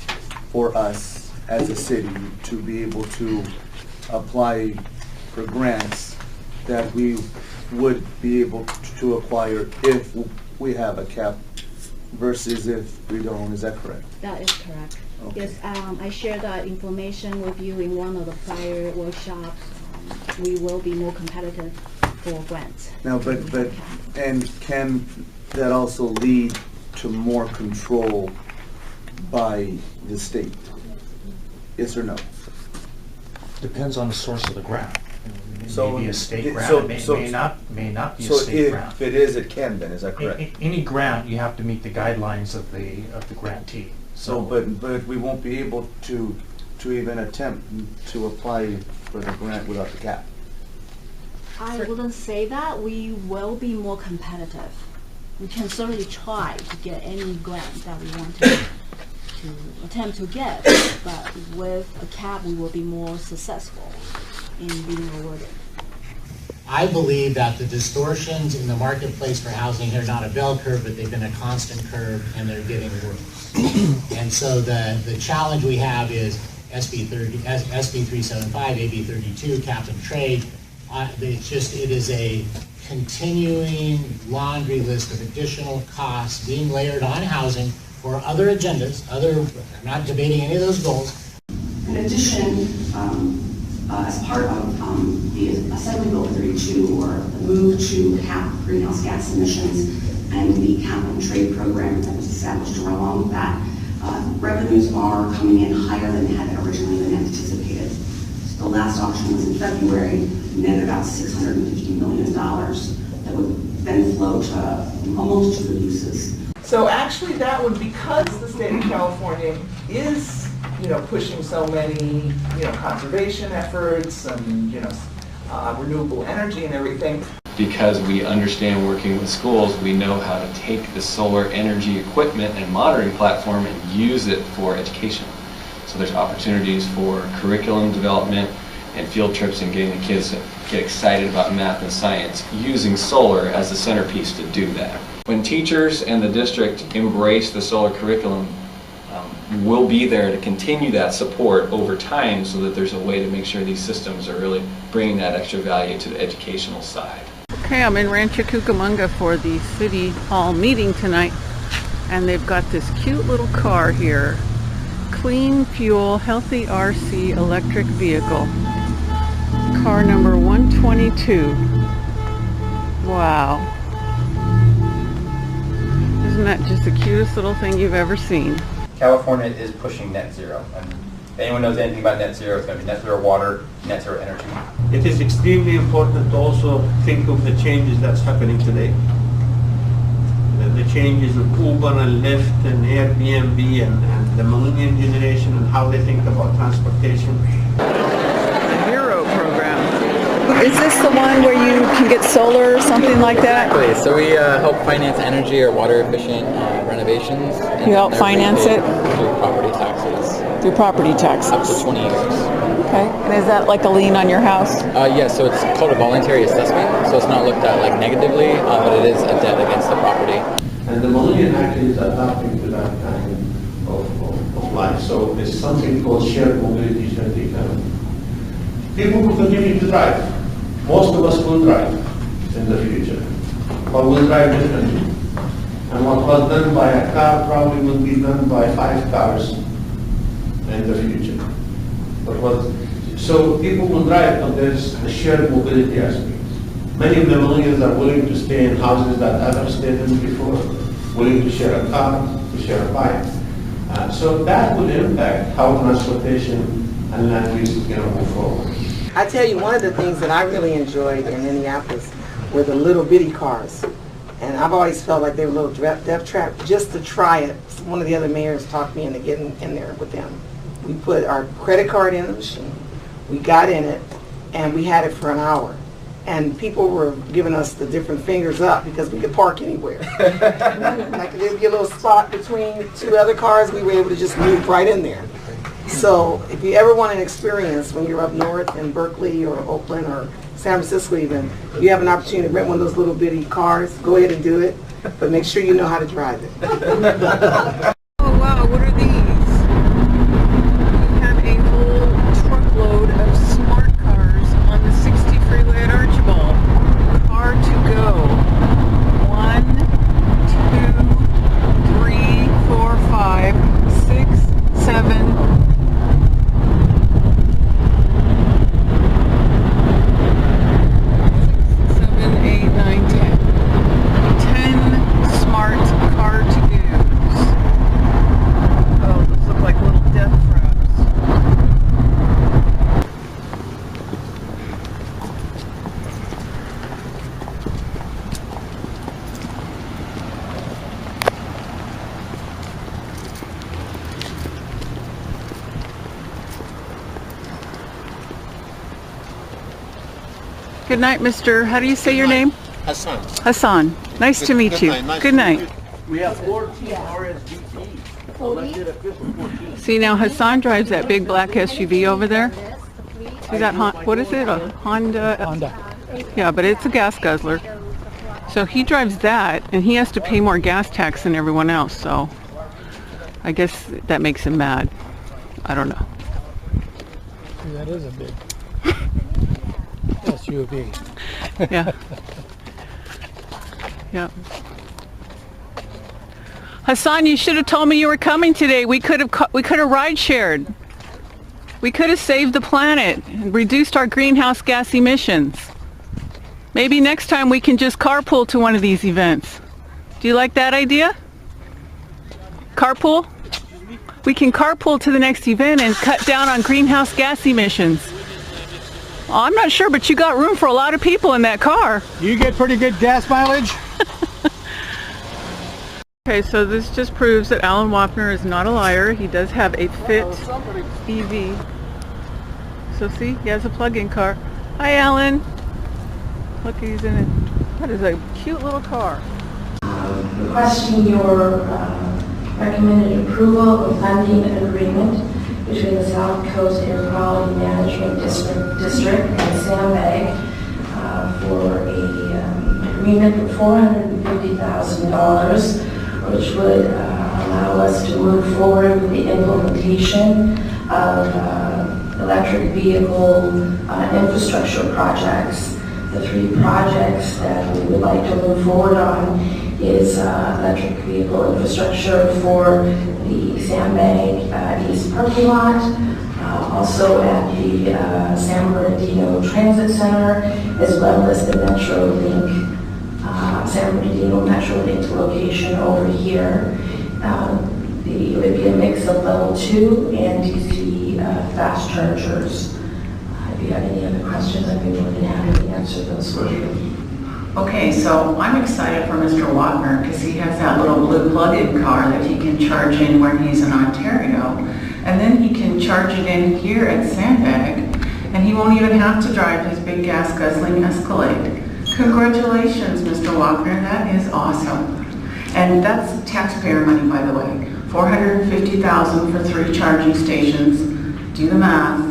for us as a city to be able to apply for grants that we would be able to acquire if we have a cap versus if we don't. Is that correct? That is correct. Okay. Yes, I shared that information with you in one of the prior workshops. We will be more competitive for grants. Now, and can that also lead to more control by the state? Yes or no? Depends on the source of the grant. So It may be a state grant, so- it may so- may not be a So state grant. if it is, it can then, is that correct? Any grant, you have to meet the guidelines of the grantee. So, but we won't be able to even attempt to apply for the grant without the cap? I wouldn't say that. We will be more competitive. We can certainly try to get any grant that we want to attempt to get, but with a cap we will be more successful. in being awarded? I believe that the distortions in the marketplace for housing are not a bell curve, but they've been a constant curve, and they're getting worse. And so the challenge we have is SB 375, AB 32, cap and trade. It is a continuing laundry list of additional costs being layered on housing for other agendas. I'm not debating any of those goals. In addition, as part of the Assembly Bill 32, or the move to cap greenhouse gas emissions and the cap and trade program that was established to run along with that, revenues are coming in higher than had originally been anticipated. So the last auction was in February, netted about $650 million that would then flow to a multitude of uses. So actually that would, because the state of California is, pushing so many, conservation efforts and, renewable energy and everything. Because we understand working with schools, we know how to take the solar energy equipment and monitoring platform and use it for education. So there's opportunities for curriculum development and field trips and getting the kids to get excited about math and science, using solar as the centerpiece to do that. When teachers and the district embrace the solar curriculum, we'll be there to continue that support over time so that there's a way to make sure these systems are really bringing that extra value to the educational side. Okay, I'm in Rancho Cucamonga for the City Hall meeting tonight, and they've got this cute little car here. Clean Fuel Healthy RC electric vehicle. Car number 122. Wow. Isn't that just the cutest little thing you've ever seen? California is pushing net zero, and if anyone knows anything about net zero, it's going to be net zero water, net zero energy. It is extremely important to also think of the changes that's happening today. The changes of Uber and Lyft and Airbnb and the millennial generation and how they think about transportation. The Hero program. Is this the one where you can get solar or something like that? Exactly. So we help finance energy or water efficient renovations. You help finance it? Through property taxes. Through property taxes? Up to 20 years. Okay. And is that like a lien on your house? Yes, so it's called a voluntary assessment. So it's not looked at like negatively, but it is a debt against the property. And the Millennium Act is adapting to that kind of life. So there's something called shared mobility, shared economy. People will continue to drive. Most of us will drive in the future, but we'll drive differently. And what was done by a car probably will be done by 5 cars in the future. So people will drive, but there's the shared mobility aspect. Many of the millennials are willing to stay in houses that others stayed in before, willing to share a car, to share a bike. So that would impact how transportation and land use is going to move forward. I tell you, one of the things that I really enjoyed in Minneapolis were the little bitty cars. And I've always felt like they were a little death trap just to try it. One of the other mayors talked me into getting in there with them. We put our credit card in the machine, we got in it, and we had it for an hour. And people were giving us the different fingers up because we could park anywhere. Like there'd be a little spot between two other cars, we were able to just move right in there. So if you ever want an experience when you're up north in Berkeley or Oakland or San Francisco even, you have an opportunity to rent one of those little bitty cars, go ahead and do it, but make sure you know how to drive it. Oh wow, what are these? You have a whole truckload of smart cars on the 60 freeway at Archibald. Car to go. 1, 2, 3, 4, 5, 6, 7, 8, 9, 10. 10 smart car to-dos. Oh, those look like little death traps. Good night, Mr. How do you say your name? Hassan. Hassan. Nice to meet you. Good night. We have 14 RSVPs. Elected officials 14. See, now Hassan drives that big black SUV over there. See that, what is it, a Honda? Honda. Yeah, but it's a gas guzzler. So he drives that, and he has to pay more gas tax than everyone else, so I guess that makes him mad. I don't know. That is a big SUV. Yeah. Yeah. Hassan, you should have told me you were coming today. We could have ride shared. We could have saved the planet and reduced our greenhouse gas emissions. Maybe next time we can just carpool to one of these events. Do you like that idea? Carpool? We can carpool to the next event and cut down on greenhouse gas emissions. Oh, I'm not sure, but you got room for a lot of people in that car. You get pretty good gas mileage? Okay, so this just proves that Alan Wapner is not a liar. He does have a fit EV. So see, he has a plug-in car. Hi, Alan. Look, he's in it. That is a cute little car. Requesting your recommended approval of funding an agreement between the South Coast Air Quality Management District and Sandbag for an agreement of $450,000, which would allow us to move forward with the implementation of electric vehicle infrastructure projects. The three projects that we would like to move forward on is electric vehicle infrastructure for the Sandbag East parking lot, also at the San Bernardino Transit Center, as well as the MetroLink, San Bernardino MetroLink location over here. It would be a mix of level 2 and DC fast chargers. If you have any other questions, I'd be more than happy to answer those for you. Okay, so I'm excited for Mr. Wapner because he has that little blue plug-in car that he can charge in when he's in Ontario, and then he can charge it in here at Sandbag, and he won't even have to drive his big gas-guzzling Escalade. Congratulations, Mr. Wapner, that is awesome. And that's taxpayer money, by the way. $450,000 for 3 charging stations. Do the math.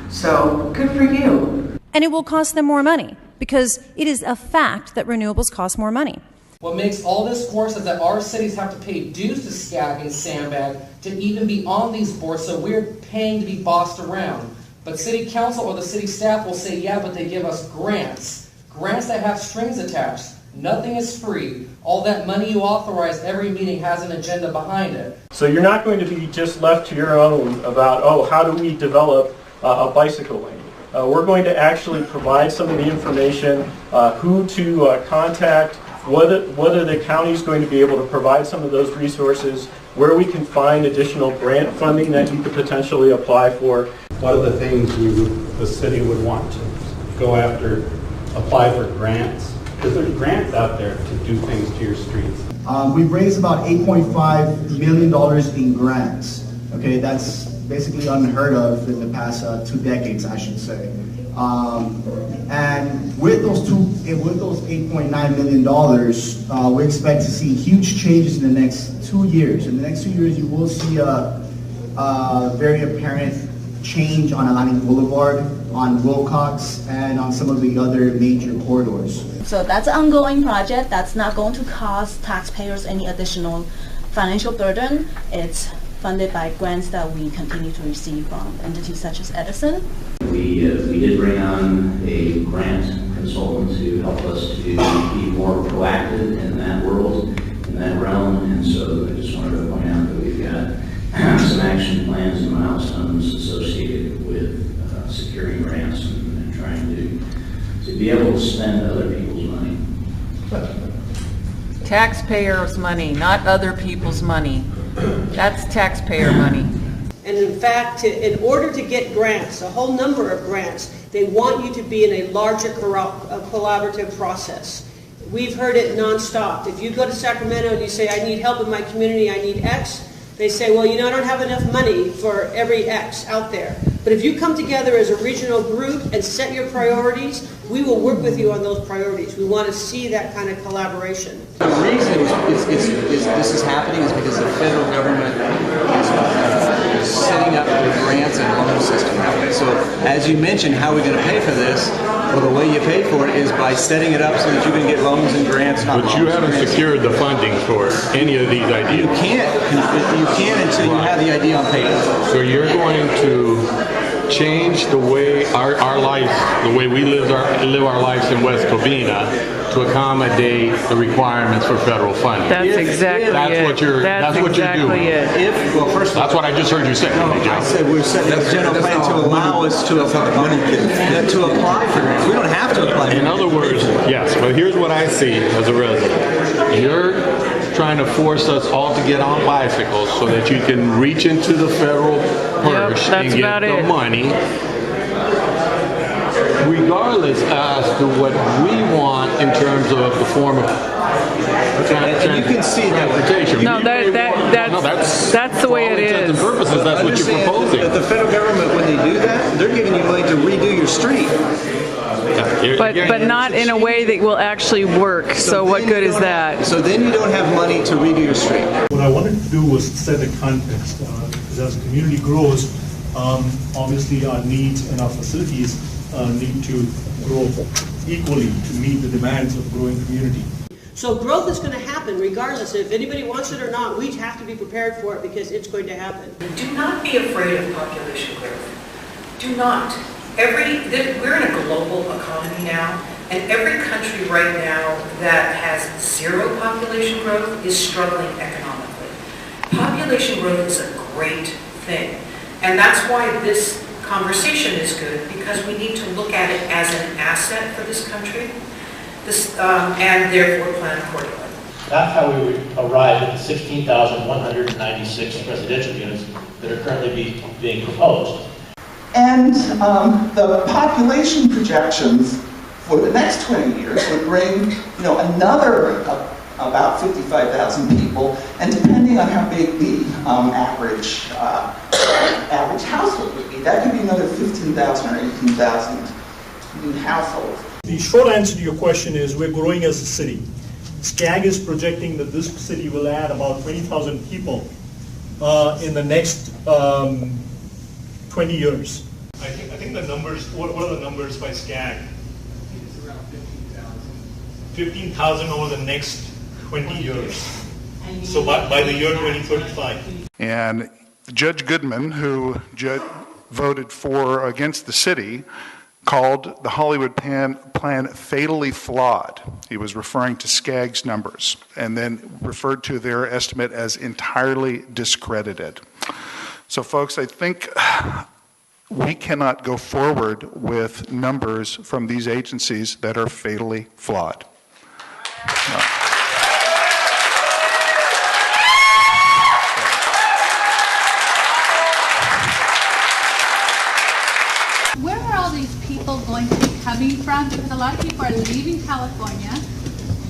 So, good for you. And it will cost them more money, because it is a fact that renewables cost more money. What makes all this worse is that our cities have to pay dues to SCAG and Sandbag to even be on these boards, so we're paying to be bossed around. But city council or the city staff will say, yeah, but they give us grants. Grants that have strings attached. Nothing is free. All that money you authorize every meeting has an agenda behind it. So you're not going to be just left to your own about, oh, how do we develop a bicycle lane? We're going to actually provide some of the information, who to contact, whether the county is going to be able to provide some of those resources, where we can find additional grant funding that you could potentially apply for. What are the things the city would want to go after, apply for grants? Because there's grants out there to do things to your streets. We've raised about $8.5 million in grants. Okay, that's basically unheard of in the past 2 decades, I should say. And with those $8.9 million, we expect to see huge changes in the next 2 years. In the next 2 years, you will see a very apparent change on Atlantic Boulevard, on Wilcox, and on some of the other major corridors. So that's an ongoing project. That's not going to cost taxpayers any additional financial burden. It's funded by grants that we continue to receive from entities such as Edison. We did bring on a grant consultant to help us to be more proactive in that world, in that realm, and so I just wanted to point out that we've got some action plans and milestones associated with securing grants and trying to be able to spend other people's money. Taxpayers' money, not other people's money. That's taxpayer money. And in fact, in order to get grants, a whole number of grants, they want you to be in a larger collaborative process. We've heard it nonstop. If you go to Sacramento and you say, I need help in my community, I need X, they say, well, you know, I don't have enough money for every X out there. But if you come together as a regional group and set your priorities, we will work with you on those priorities. We want to see that kind of collaboration. The reason this is happening is because the federal government is setting up the grants and loan system that way. So as you mentioned, how are we going to pay for this? Well, the way you pay for it is by setting it up so that you can get loans and grants. But you haven't secured the funding for any of these ideas. You can't until you have the idea on paper. So you're going to change the way our lives, the way we live our lives in West Covina to accommodate the requirements for federal funding. That's exactly it. That's what you're doing. Well, first that's what I just heard you say. I said we're setting up a general plan to allow us to apply for grants. We don't have to apply. In other words, yes, but here's what I see as a resident. You're trying to force us all to get on bicycles so that you can reach into the federal purse and get the money, regardless as to what we want in terms of the form of and you can see transportation. No, that's the way it is. And purposes, that's what you're proposing. That the federal government, when they do that, they're giving you money to redo your street. But not in a way that will actually work. So what good is that? So then you don't have money to redo your street. What I wanted to do was set the context, because as the community grows, obviously our needs and our facilities need to grow equally to meet the demands of a growing community. So growth is going to happen regardless. If anybody wants it or not, we have to be prepared for it because it's going to happen. Do not be afraid of population growth. Do not. We're in a global economy now, and every country right now that has zero population growth is struggling economically. Population growth is a great thing, and that's why this conversation is good, because we need to look at it as an asset for this country, and therefore plan accordingly. That's how we arrive at the 16,196 residential units that are currently being proposed. And the population projections for the next 20 years would bring, another about 55,000 people, and depending on how big the average household would be, that could be another 15,000 or 18,000 new households. The short answer to your question is we're growing as a city. SCAG is projecting that this city will add about 20,000 people in the next 20 years. I think the numbers, what are the numbers by SCAG? It's around 15,000. 15,000 over the next 20 years. So by the year 2035. And Judge Goodman, who voted against the city, called the Hollywood plan fatally flawed. He was referring to SCAG's numbers and then referred to their estimate as entirely discredited. So folks, I think we cannot go forward with numbers from these agencies that are fatally flawed. Where are all these people going to be coming from? Because a lot of people are leaving California.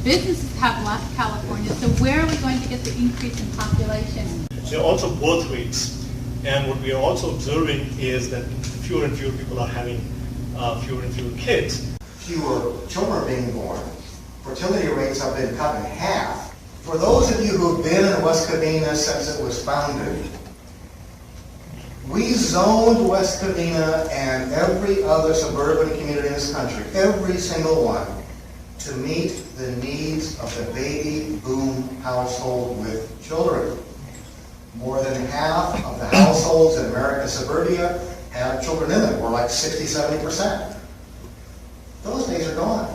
Businesses have left California. So where are we going to get the increase in population? There are also birth rates. And what we are also observing is that fewer and fewer people are having fewer and fewer kids. Fewer children are being born. Fertility rates have been cut in half. For those of you who have been in West Covina since it was founded, we zoned West Covina and every other suburban community in this country, every single one, to meet the needs of the baby boom household with children. More than half of the households in American suburbia have children in them. We're like 60, 70%. Those days are gone.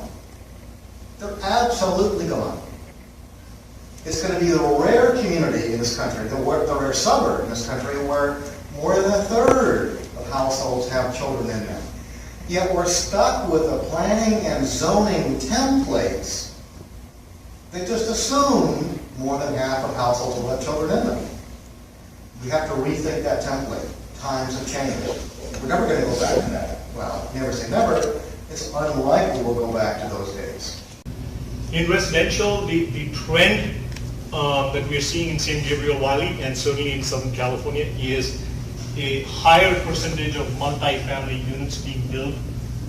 They're absolutely gone. It's going to be the rare community in this country, the rare suburb in this country, where more than a third of households have children in them. Yet we're stuck with the planning and zoning templates that just assume more than half of households will have children in them. We have to rethink that template. Times have changed. We're never going to go back to that. Well, never say never. It's unlikely we'll go back to those days. In residential, the trend that we're seeing in San Gabriel Valley and certainly in Southern California is a higher percentage of multi-family units being built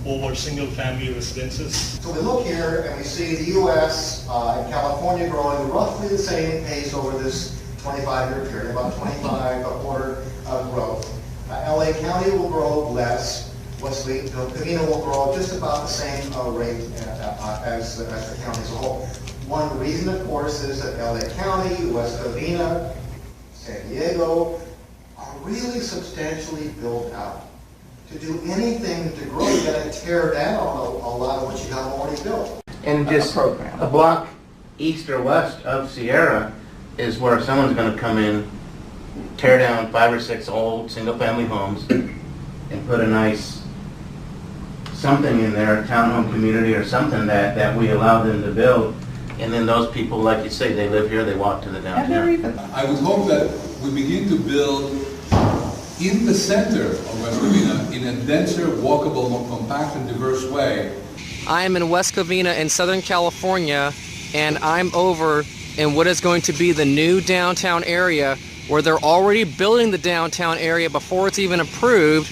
over single-family residences. So we look here and we see the U.S. and California growing roughly the same pace over this 25-year period, about 25, a quarter of growth. LA County will grow less. West Covina will grow just about the same rate as the county as a whole. One reason, of course, is that LA County, West Covina, San Diego are really substantially built out. To do anything to grow, you got to tear down a lot of what you have already built. And just a block east or west of Sierra is where someone's going to come in, tear down 5 or 6 old single-family homes, and put a nice something in there, a townhome community or something that we allow them to build. And then those people, like you say, they live here, they walk to the downtown. I would hope that we begin to build in the center of West Covina in a denser, walkable, more compact and diverse way. I am in West Covina in Southern California, and I'm over in what is going to be the new downtown area, where they're already building the downtown area before it's even approved.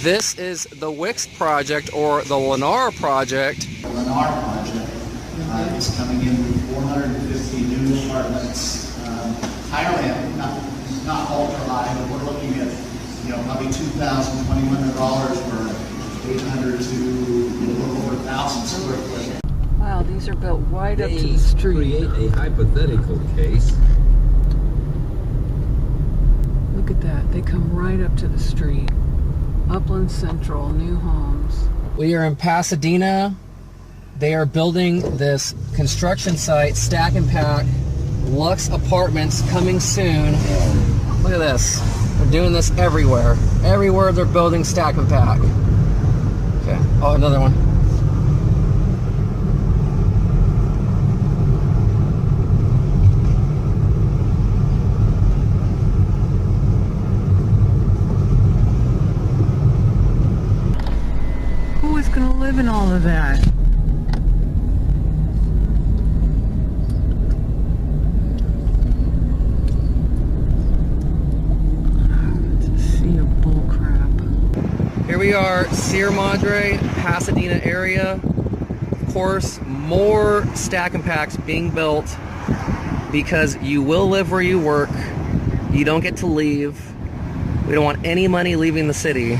This is the Wicks project, or the Lennar project. The Lennar project is coming in with 450 new apartments, higher end, not ultra high, but we're looking at, probably $2,000, $2,100 for 800 to a little over 1,000 square foot. Wow, these are built right up to the street. Create a hypothetical case. Look at that, they come right up to the street. Upland Central, new homes. We are in Pasadena. They are building this construction site, Stack and Pack, Lux Apartments, coming soon. Look at this. They're doing this everywhere. Everywhere they're building Stack and Pack. Okay, oh, another one. Who is going to live in all of that? Here we are, Sierra Madre, Pasadena area. Of course, more Stack and Packs being built because you will live where you work. You don't get to leave. We don't want any money leaving the city.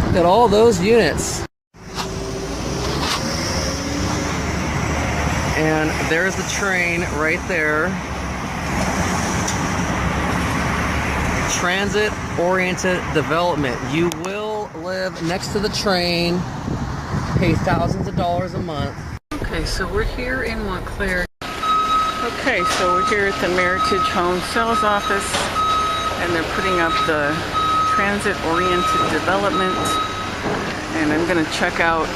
Look at all those units. And there's the train right there. Transit-oriented development. You will live next to the train, pay thousands of dollars a month. Okay, so we're here in Montclair. Okay, so we're here at the Meritage Home Sales Office, and they're putting up the transit-oriented development. And I'm gonna check out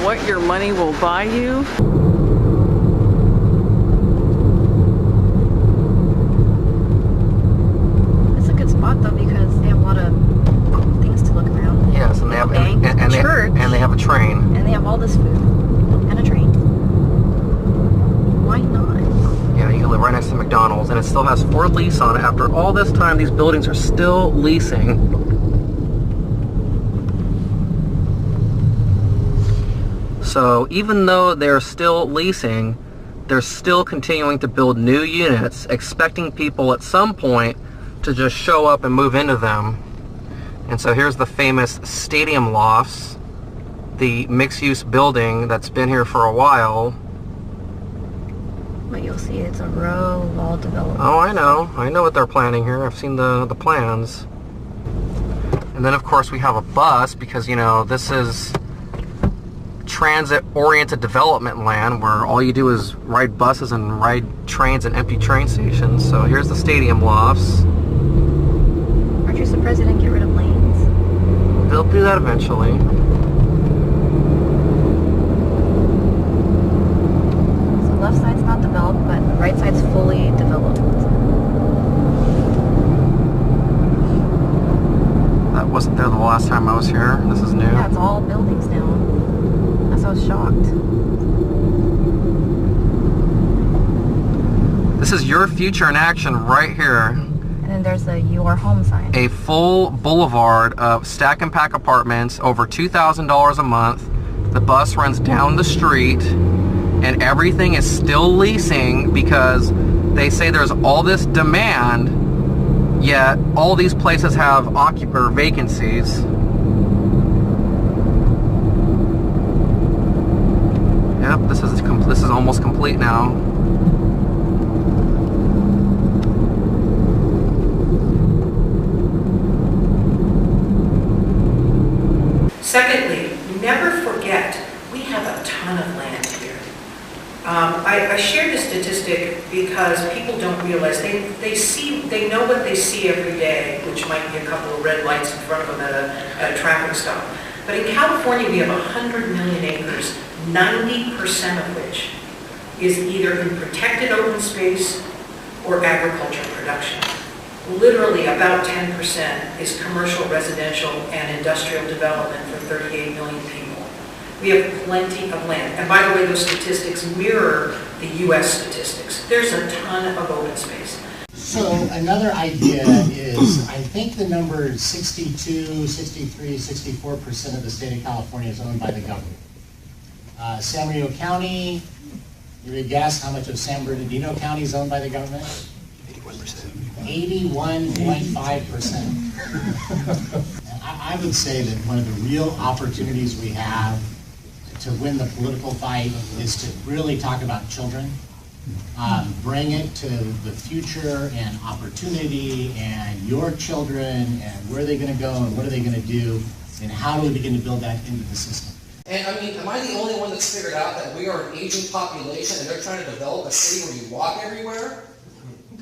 what your money will buy you. Yes, and they have and they have a train. And they have all this food and a train. Why not? Yeah, you can live right next to McDonald's, and it still has for lease on it. After all this time, these buildings are still leasing. So even though they're still leasing, they're still continuing to build new units, expecting people at some point to just show up and move into them. And so here's the famous Stadium Lofts, the mixed-use building that's been here for a while. But you'll see it's a row wall development. Oh, I know what they're planning here. I've seen the plans. And then of course we have a bus, because this is transit-oriented development land where all you do is ride buses and ride trains and empty train stations. So here's the Stadium Lofts. Aren't you surprised they didn't get rid of lanes? They'll do that eventually. So left side's not developed, but the right side's fully developed. That wasn't there the last time I was here. This is new. Yeah, it's all buildings now. That's why I was shocked. This is your future in action right here. And then there's the Your Home sign. A full boulevard of stack and pack apartments, over $2,000 a month. The bus runs down the street, and everything is still leasing because they say there's all this demand, yet all these places have vacancies. Yep, this is almost complete now. Secondly, never forget, we have a ton of land here. I shared this statistic because people don't realize they know what they see every day, which might be a couple of red lights in front of them at a traffic stop. But in California, we have 100 million acres, 90% of which is either in protected open space or agriculture production. Literally about 10% is commercial, residential, and industrial development for 38 million people. We have plenty of land. And by the way, those statistics mirror the US statistics. There's a ton of open space. So another idea is, I think the number is 62, 63, 64% of the state of California is owned by the government. San Bernardino County, you would guess how much of San Bernardino County is owned by the government? 81.5%. I would say that one of the real opportunities we have to win the political fight is to really talk about children, bring it to the future and opportunity and your children and where are they going to go and what are they going to do and how do we begin to build that into the system. And I mean, am I the only one that's figured out that we are an aging population and they're trying to develop a city where you walk everywhere?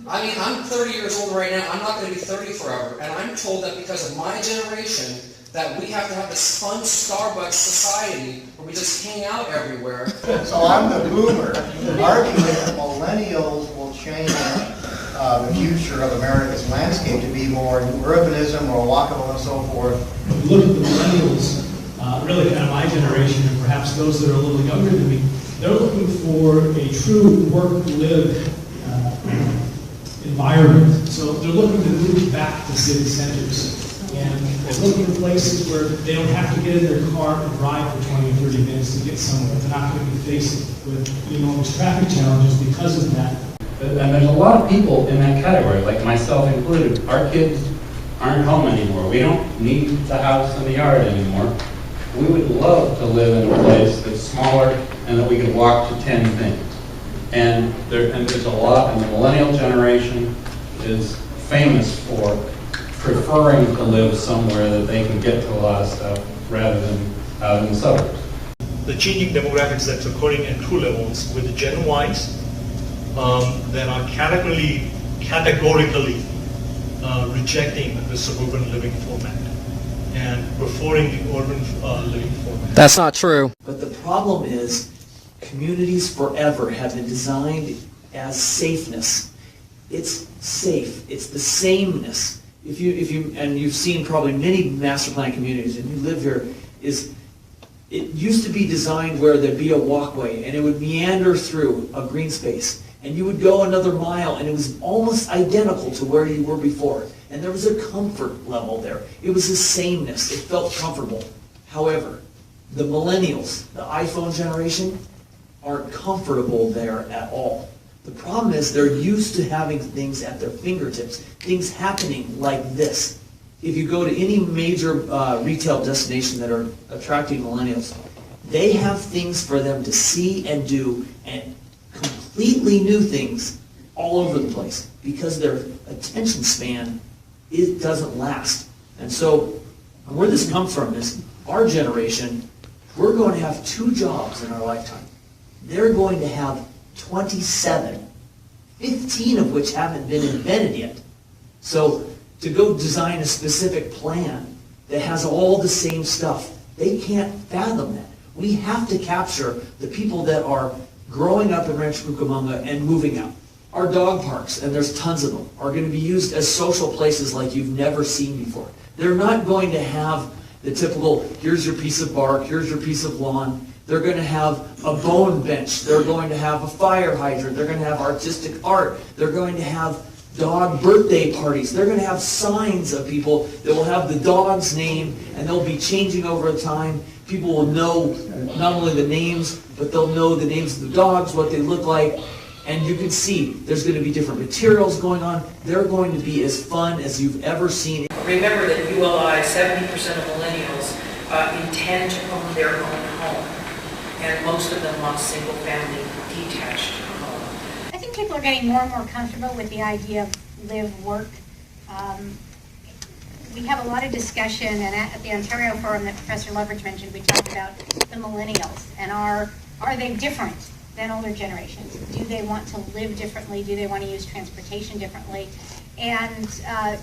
I mean, I'm 30 years old right now. I'm not going to be 30 forever. And I'm told that because of my generation, that we have to have this fun Starbucks society where we just hang out everywhere. So I'm the boomer, arguing that millennials will change the future of America's landscape to be more urbanism, more walkable and so forth. If you look at the millennials, really kind of my generation, and perhaps those that are a little younger than me, they're looking for a true work-live environment. So they're looking to move back to city centers. And they're looking for places where they don't have to get in their car and drive for 20 or 30 minutes to get somewhere. They're not going to be faced with enormous traffic challenges because of that. And there's a lot of people in that category, like myself included. Our kids aren't home anymore. We don't need the house and the yard anymore. We would love to live in a place that's smaller and that we could walk to 10 things. And there's a lot, and the millennial generation is famous for preferring to live somewhere that they can get to a lot of stuff rather than out in the suburbs. The changing demographics that's occurring at two levels with the Gen Ys that are categorically rejecting the suburban living format and preferring the urban living format. That's not true. But the problem is communities forever have been designed as safeness. It's safe. It's the sameness. If you and you've seen probably many master plan communities, and you live here, it used to be designed where there'd be a walkway and it would meander through a green space, and you would go another mile and it was almost identical to where you were before. And there was a comfort level there. It was a sameness. It felt comfortable. However, the millennials, the iPhone generation, aren't comfortable there at all. The problem is they're used to having things at their fingertips, things happening like this. If you go to any major retail destination that are attracting millennials, they have things for them to see and do, and completely new things all over the place because their attention span, it doesn't last. And so where this comes from is our generation, we're going to have 2 jobs in our lifetime. They're going to have 27, 15 of which haven't been invented yet. So to go design a specific plan that has all the same stuff, they can't fathom that. We have to capture the people that are growing up in Rancho Cucamonga and moving out. Our dog parks, and there's tons of them, are going to be used as social places like you've never seen before. They're not going to have the typical, here's your piece of bark, here's your piece of lawn. They're going to have a bone bench. They're going to have a fire hydrant. They're going to have artistic art. They're going to have dog birthday parties. They're going to have signs of people that will have the dog's name, and they'll be changing over time. People will know not only the names, but they'll know the names of the dogs, what they look like, and you can see there's going to be different materials going on. They're going to be as fun as you've ever seen. Remember that ULI, 70% of millennials intend to own their own home, and most of them want single-family detached home. I think people are getting more and more comfortable with the idea of live, work. We have a lot of discussion, and at the Ontario Forum that Professor Loveridge mentioned, we talked about the millennials, and are they different than older generations? Do they want to live differently? Do they want to use transportation differently? And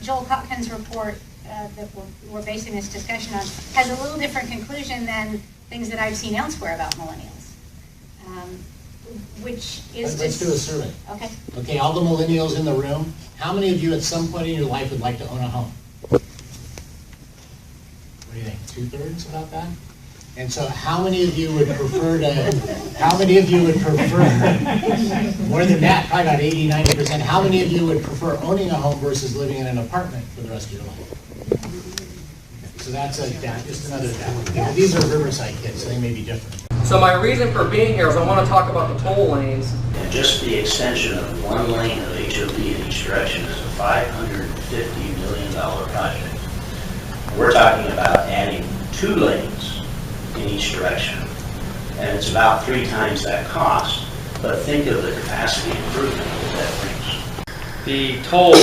Joel Kotkin's report that we're basing this discussion on has a little different conclusion than things that I've seen elsewhere about millennials, which is Let's do a survey. Okay. Okay, all the millennials in the room, how many of you at some point in your life would like to own a home? What do you think, 2/3 about that? And so how many of you would prefer more than that, probably about 80-90%, how many of you would prefer owning a home versus living in an apartment for the rest of your life? So that's just another data. These are Riverside kids, so they may be different. So my reason for being here is I want to talk about the toll lanes. And just the extension of one lane of HOP in each direction is a $550 million project. We're talking about adding 2 lanes in each direction, and it's about 3 times that cost, but think of the capacity improvement that brings. The toll,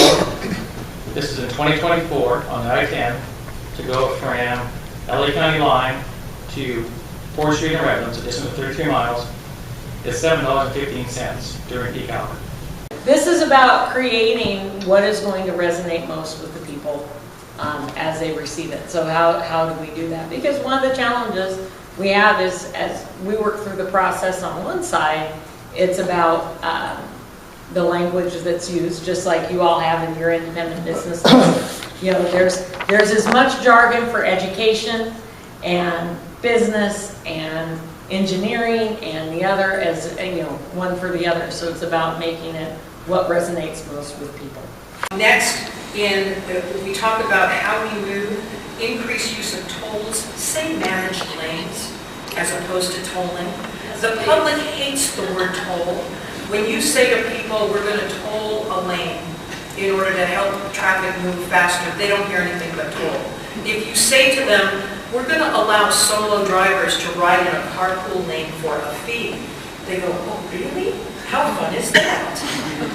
this is in 2024 on the I-10, to go from LA County line to 4th Street in Redlands, a distance of 33 miles, is $7.15 during peak hour. This is about creating what is going to resonate most with the people as they receive it. So how do we do that? Because one of the challenges we have is, as we work through the process on one side, it's about the language that's used, just like you all have in your independent business. You know, there's as much jargon for education and business and engineering and the other as, you know, one for the other. So it's about making it what resonates most with people. Next, we talk about how we move increased use of tolls, say managed lanes, as opposed to tolling. The public hates the word toll. When you say to people, we're going to toll a lane in order to help traffic move faster, they don't hear anything but toll. If you say to them, we're going to allow solo drivers to ride in a carpool lane for a fee, they go, oh really? How fun is that?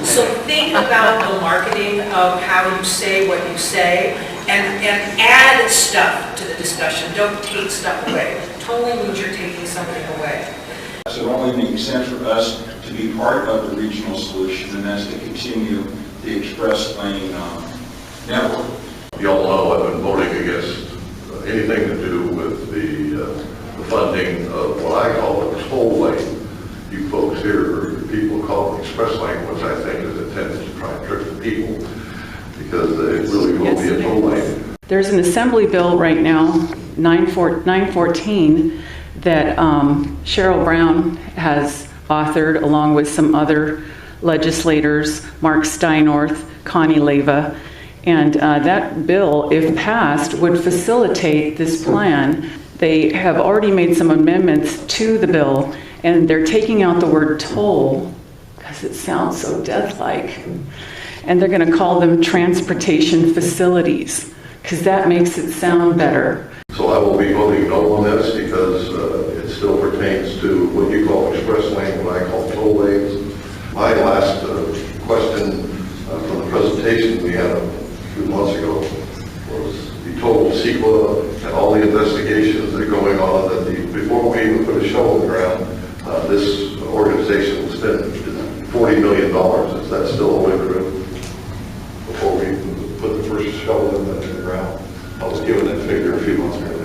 So think about the marketing of how you say what you say, and add stuff to the discussion. Don't take stuff away. Tolling means you're taking something away. So it only makes sense for us to be part of the regional solution, and that's to continue the express lane network. Y'all know I've been voting against anything to do with the funding of what I call a toll lane. You folks here, people call it express lane, which I think is intended to try and trick the people, because it really will be a toll lane. There's an assembly bill right now, 914, that Cheryl Brown has authored along with some other legislators, Mark Steinorth, Connie Leva, and that bill, if passed, would facilitate this plan. They have already made some amendments to the bill, and they're taking out the word toll because it sounds so death-like, and they're going to call them transportation facilities because that makes it sound better. So I will be voting no on this because it still pertains to what you call express lane, what I call toll lanes. My last question from the presentation we had a few months ago was the total CEQA and all the investigations that are going on, that before we even put a shovel in the ground, this organization will spend $40 million. Is that still holding true? Before we put the first shovel in the ground. I was given that figure a few months ago.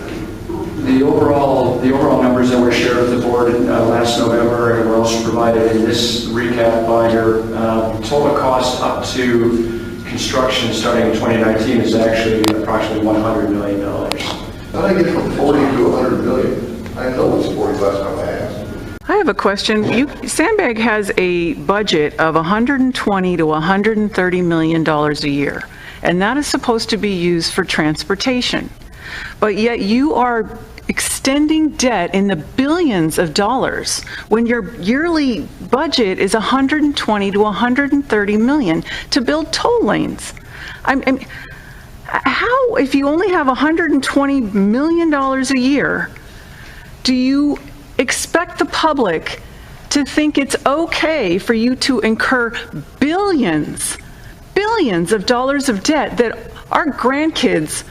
The overall numbers that were shared with the board last November and were also provided in this recap binder, total cost up to construction starting in 2019 is actually approximately $100 million. How did I get from 40 to 100 million? I know it's 40 last time I asked. I have a question. Sandbag has a budget of $120 to $130 million a year, and that is supposed to be used for transportation. But yet you are extending debt in the billions of dollars when your yearly budget is $120 to $130 million to build toll lanes. How, if you only have $120 million a year, do you expect the public to think it's okay for you to incur billions of dollars of debt that our grandkids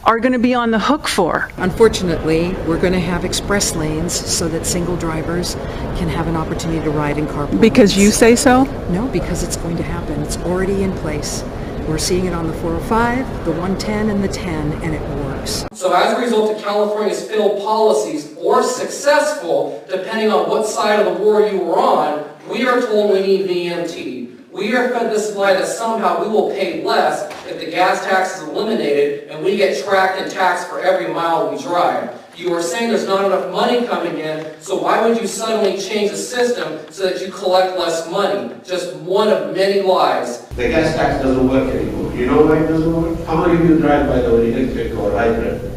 are going to be on the hook for? Unfortunately, we're going to have express lanes so that single drivers can have an opportunity to ride in carpool. Because you say so? No, because it's going to happen. It's already in place. We're seeing it on the 405, the 110, and the 10, and it works. So as a result of California's failed policies, or successful, depending on what side of the war you were on, we are told we need VMT. We are fed this lie that somehow we will pay less if the gas tax is eliminated and we get tracked and taxed for every mile we drive. You are saying there's not enough money coming in, so why would you suddenly change the system so that you collect less money? Just one of many lies. The gas tax doesn't work anymore. You know why it doesn't work? How many of you drive, by the way, electric or hybrid?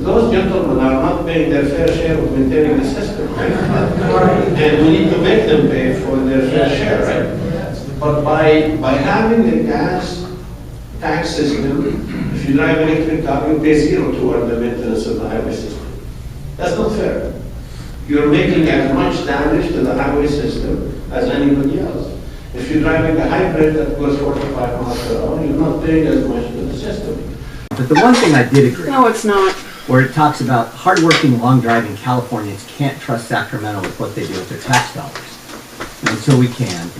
Those gentlemen are not paying their fair share of maintaining the system, right? And we need to make them pay for their fair share, right? But by having the gas tax system, if you drive an electric car, you pay zero toward the maintenance of the highway system. That's not fair. You're making as much damage to the highway system as anybody else. If you're driving a hybrid that goes 45 miles per hour, you're not paying as much to the system. But the one thing I did agree. No, it's not. Where it talks about hardworking, long-driving Californians can't trust Sacramento with what they do with their tax dollars. And until we can,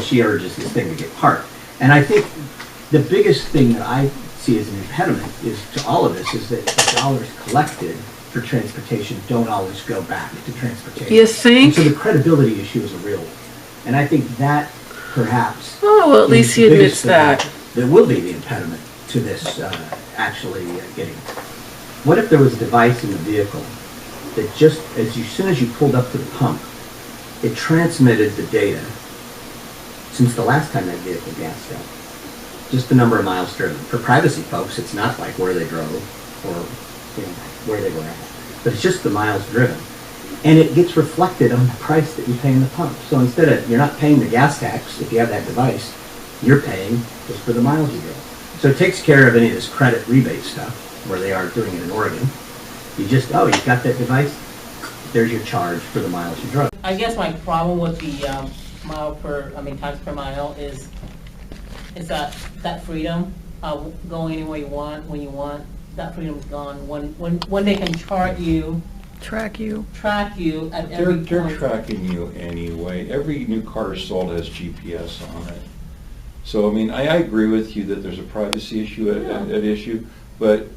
she urges this thing to get parked. And I think the biggest thing that I see as an impediment is to all of this is that the dollars collected for transportation don't always go back to transportation. You think? And so the credibility issue is a real one. And I think that perhaps. Oh, well, at least he admits that. That will be the impediment to this actually getting. What if there was a device in the vehicle that just as soon as you pulled up to the pump, it transmitted the data since the last time that vehicle gassed up? Just the number of miles driven. For privacy folks, it's not like where they drove or where they were at, but it's just the miles driven. And it gets reflected on the price that you pay in the pump. So instead of, you're not paying the gas tax if you have that device, you're paying just for the miles you drove. So it takes care of any of this credit rebate stuff, where they are doing it in Oregon. You just, you've got that device, there's your charge for the miles you drove. I guess my problem with the tax per mile is that freedom, going anywhere you want, when you want, that freedom's gone. When they can track you at every point. They're tracking you anyway. Every new car sold has GPS on it. So, I agree with you that there's a privacy issue at issue, but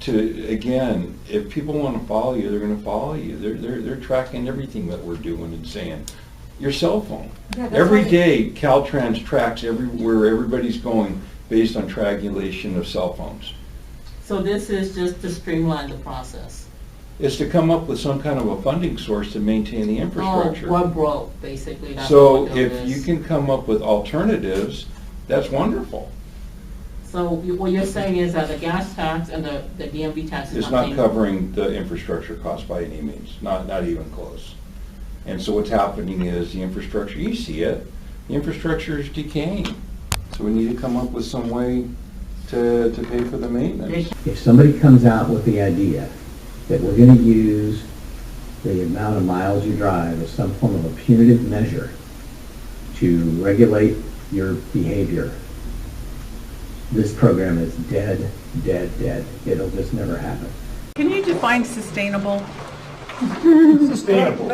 again, if people want to follow you, they're going to follow you. They're tracking everything that we're doing and saying. Your cell phone. Yeah, every day, Caltrans tracks where everybody's going based on triangulation of cell phones. So this is just to streamline the process. It's to come up with some kind of a funding source to maintain the infrastructure. Oh, we're broke, basically. That's so if you can come up with alternatives, that's wonderful. So what you're saying is that the gas tax and the DMV tax is not covering the infrastructure cost by any means, not even close. And so what's happening is the infrastructure, you see it, the infrastructure is decaying. So we need to come up with some way to pay for the maintenance. If somebody comes out with the idea that we're going to use the amount of miles you drive as some form of a punitive measure to regulate your behavior, this program is dead. It'll just never happen. Can you define sustainable? Sustainable.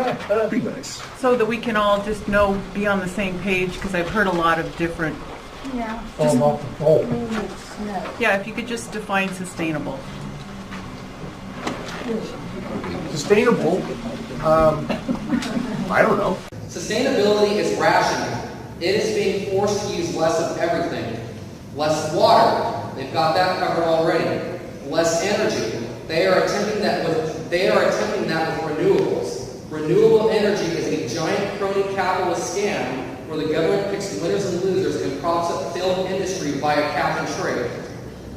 Pretty nice. So that we can all just be on the same page, because I've heard a lot of different. Yeah. Yeah, if you could just define sustainable. Sustainable? I don't know. Sustainability is rationing. It is being forced to use less of everything. Less water. They've got that covered already. Less energy. They are attempting that with renewables. Renewable energy is a giant crony capitalist scam where the government picks winners and losers and props up failed industry via cap and trade.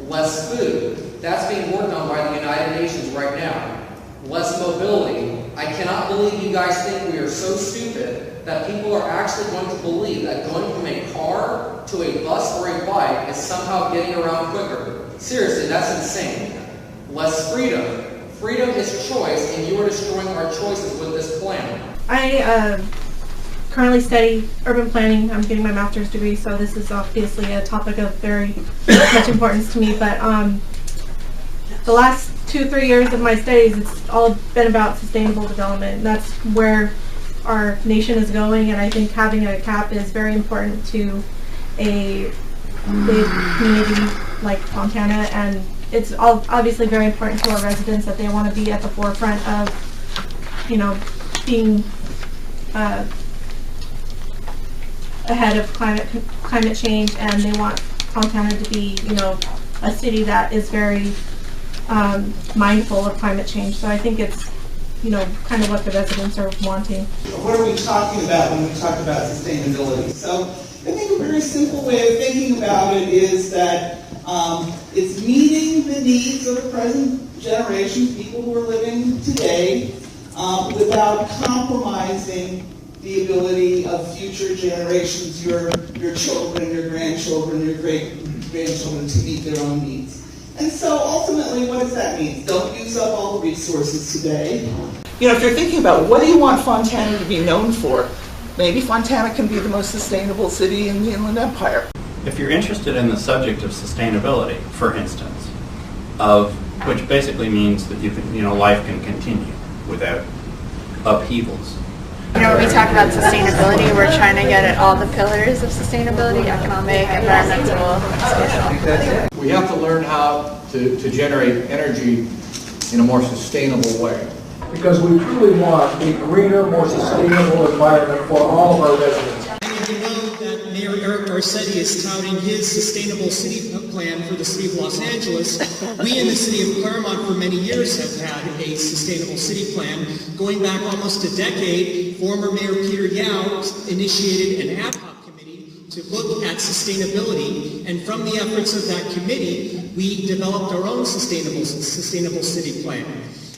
Less food. That's being worked on by the United Nations right now. Less mobility. I cannot believe you guys think we are so stupid that people are actually going to believe that going from a car to a bus or a bike is somehow getting around quicker. Seriously, that's insane. Less freedom. Freedom is choice, and you are destroying our choices with this plan. I currently study urban planning. I'm getting my master's degree, so this is obviously a topic of very much importance to me. But the last 2-3 years of my studies, it's all been about sustainable development. That's where our nation is going, and I think having a cap is very important to a big community like Fontana, and it's obviously very important to our residents that they want to be at the forefront of, you know, being ahead of climate change, and they want Fontana to be, you know, a city that is very mindful of climate change. So I think it's, you know, kind of what the residents are wanting. What are we talking about when we talk about sustainability? So I think a very simple way of thinking about it is that it's meeting the needs of the present generation, people who are living today, without compromising the ability of future generations, your children, your grandchildren, your great-grandchildren, to meet their own needs. And so ultimately, what does that mean? Don't use up all the resources today. You know, if you're thinking about what do you want Fontana to be known for, maybe Fontana can be the most sustainable city in the Inland Empire. If you're interested in the subject of sustainability, for instance, of which basically means that you can, you know, life can continue without upheavals. You know, when we talk about sustainability, we're trying to get at all the pillars of sustainability: economic, environmental, social. We have to learn how to generate energy in a more sustainable way. Because we truly want a greener, more sustainable environment for all of our residents. Many of you know that Mayor Eric Garcetti is touting his sustainable city plan for the city of Los Angeles. We in the city of Claremont for many years have had a sustainable city plan. Going back almost a decade, former Mayor Peter Yao initiated an ad hoc committee to look at sustainability, and from the efforts of that committee, we developed our own sustainable city plan.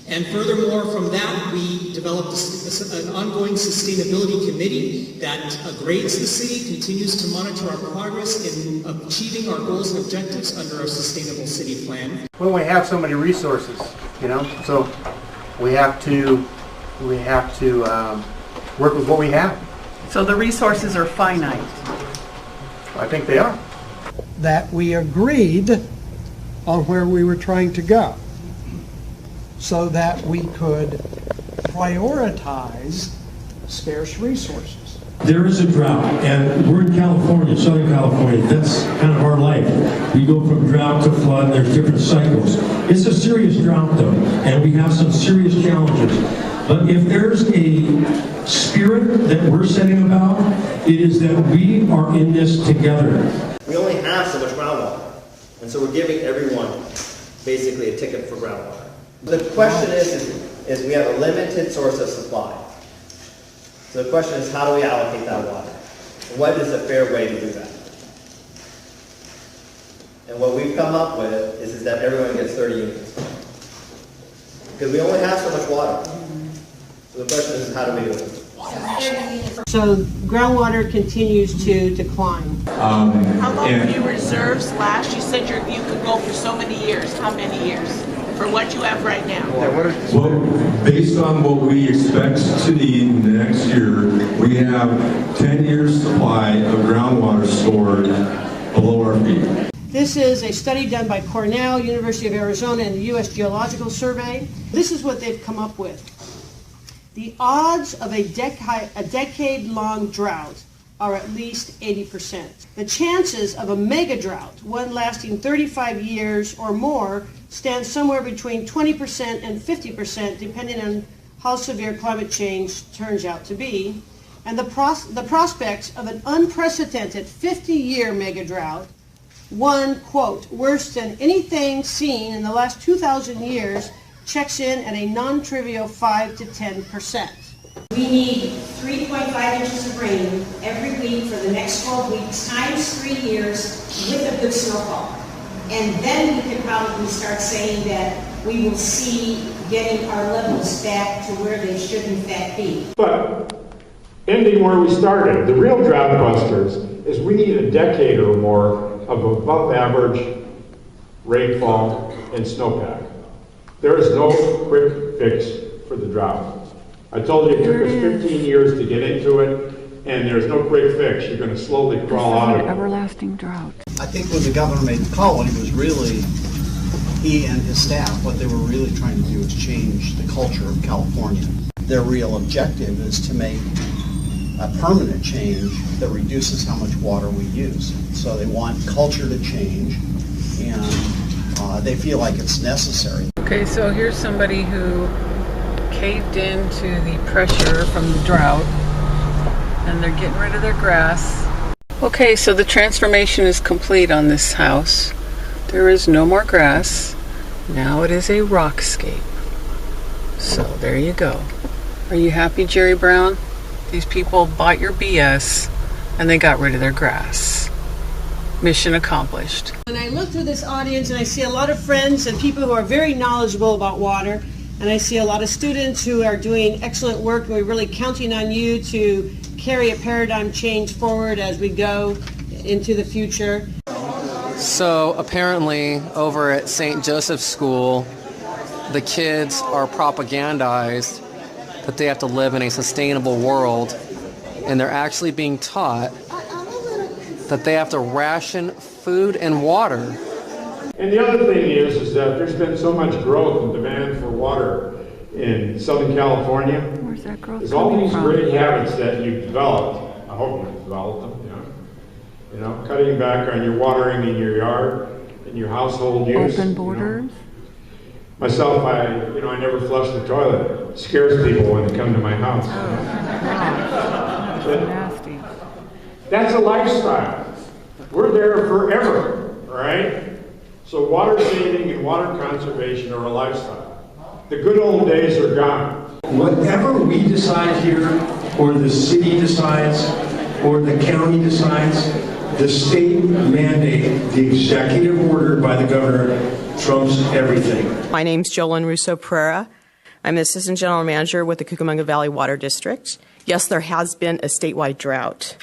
And furthermore, from that, we developed an ongoing sustainability committee that grades the city, continues to monitor our progress in achieving our goals and objectives under our sustainable city plan. When we have so many resources, you know, so we have to work with what we have. So the resources are finite. I think they are. That we agreed on where we were trying to go, so that we could prioritize scarce resources. There is a drought, and we're in California, Southern California. That's kind of our life. We go from drought to flood, and there's different cycles. It's a serious drought, though, and we have some serious challenges. But if there's a spirit that we're setting about, it is that we are in this together. We only have so much groundwater, and so we're giving everyone basically a ticket for groundwater. The question is we have a limited source of supply. So the question is, how do we allocate that water? What is a fair way to do that? And what we've come up with is that everyone gets 30 units. Because we only have so much water. So the question is, how do we do it? So groundwater continues to decline. How long were your reserves last? You said you could go for so many years. How many years? For what you have right now? Well, based on what we expect to need in the next year, we have 10 years supply of groundwater stored below our feet. This is a study done by Cornell, University of Arizona, and the U.S. Geological Survey. This is what they've come up with. The odds of a decade-long drought are at least 80%. The chances of a mega drought, one lasting 35 years or more, stand somewhere between 20% and 50%, depending on how severe climate change turns out to be. And the prospects of an unprecedented 50-year mega drought, one, quote, worse than anything seen in the last 2,000 years, checks in at a non-trivial 5 to 10%. We need 3.5 inches of rain every week for the next 12 weeks, times 3 years, with a good snowfall. And then we could probably start saying that we will see getting our levels back to where they should in fact be. But ending where we started, the real drought busters is we need a decade or more of above average rainfall and snowpack. There is no quick fix for the drought. I told you it took us 15 years to get into it, and there's no quick fix. You're going to slowly crawl out of it. Everlasting drought. I think when the governor made the call, what he was really, he and his staff, what they were really trying to do is change the culture of California. Their real objective is to make a permanent change that reduces how much water we use. So they want culture to change, and they feel like it's necessary. Okay, so here's somebody who caved into the pressure from the drought, and they're getting rid of their grass. Okay, so the transformation is complete on this house. There is no more grass. Now it is a rockscape. So there you go. Are you happy, Jerry Brown? These people bought your BS and they got rid of their grass. Mission accomplished. When I look through this audience and I see a lot of friends and people who are very knowledgeable about water, and I see a lot of students who are doing excellent work, and we're really counting on you to carry a paradigm change forward as we go into the future. So apparently over at St. Joseph's School, the kids are propagandized that they have to live in a sustainable world, and they're actually being taught that they have to ration food and water. And the other thing is that there's been so much growth and demand for water in Southern California. Where's that growth There's all coming these from? great habits that you've developed. I hope you've developed them. You know, cutting back on your watering in your yard and your household use. Open borders. Myself, I never flush the toilet. It scares people when they come to my house. But Nasty. that's a lifestyle. We're there forever, all right? So water saving and water conservation are a lifestyle. The good old days are gone. Whatever we decide here, or the city decides, or the county decides, the state mandate, the executive order by the governor, trumps everything. My name's Jolyn Russo Pereira. I'm the Assistant General Manager with the Cucamonga Valley Water District. Yes, there has been a statewide drought.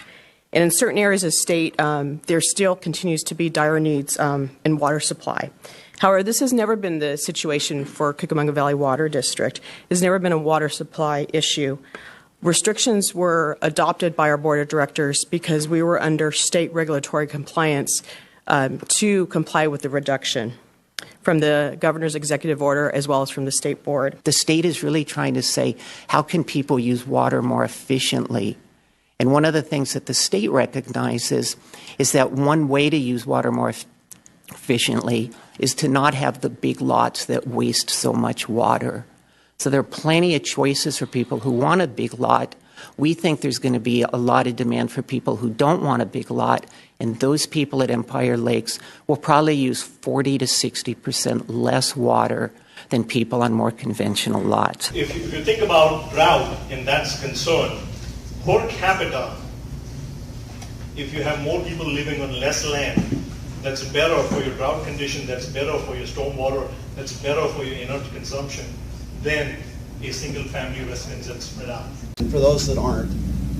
And in certain areas of the state, there still continues to be dire needs in water supply. However, this has never been the situation for Cucamonga Valley Water District. It's never been a water supply issue. Restrictions were adopted by our board of directors because we were under state regulatory compliance to comply with the reduction from the governor's executive order as well as from the state board. The state is really trying to say, how can people use water more efficiently? And one of the things that the state recognizes is that one way to use water more efficiently is to not have the big lots that waste so much water. So there are plenty of choices for people who want a big lot. We think there's going to be a lot of demand for people who don't want a big lot, and those people at Empire Lakes will probably use 40 to 60% less water than people on more conventional lots. If you think about drought and that's concerned, per capita, if you have more people living on less land, that's better for your drought condition, that's better for your stormwater, that's better for your energy consumption than a single family residence that's spread out. And for those that aren't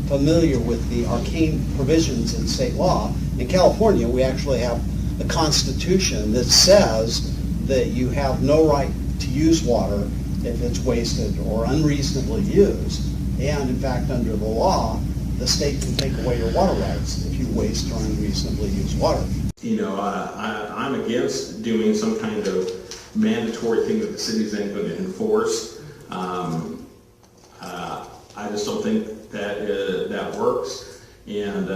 familiar with the arcane provisions in state law, in California we actually have a constitution that says that you have no right to use water if it's wasted or unreasonably used. And in fact, under the law, the state can take away your water rights if you waste or unreasonably use water. I'm against doing some kind of mandatory thing that the city's then going to enforce. I just don't think that that works. And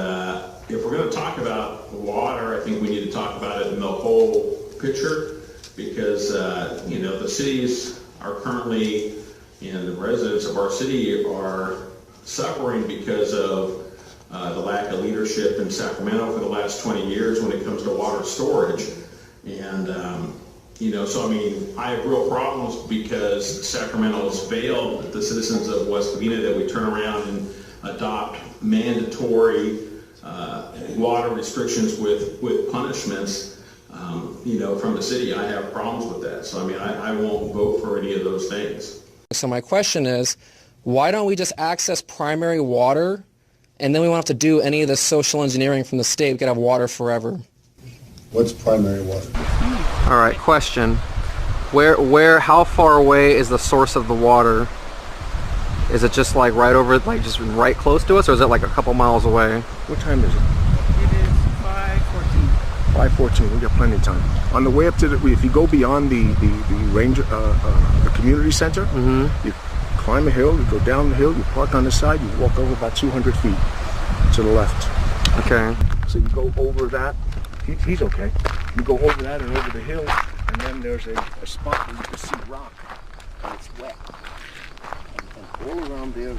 if we're going to talk about water, I think we need to talk about it in the whole picture, because the cities are currently, and the residents of our city are suffering because of the lack of leadership in Sacramento for the last 20 years when it comes to water storage. And So I mean, I have real problems because Sacramento's failed the citizens of West Covina that we turn around and adopt mandatory water restrictions with punishments, from the city. I have problems with that. So I mean, I won't vote for any of those things. So my question is, why don't we just access primary water, and then we won't have to do any of the social engineering from the state? We could have water forever. What's primary water? All right, question. How far away is the source of the water? Is it just like right over, like just right close to us, or is it like a couple miles away? What time is it? It is 5:14. 5:14. We got plenty of time. On the way up to if you go beyond the ranger, the community center, you climb a hill, you go down the hill, you park on the side, you walk over about 200 feet to the left. Okay. So you go over that. He's okay. You go over that and over the hill, and then there's a spot where you can see rock, and it's wet. And all around there,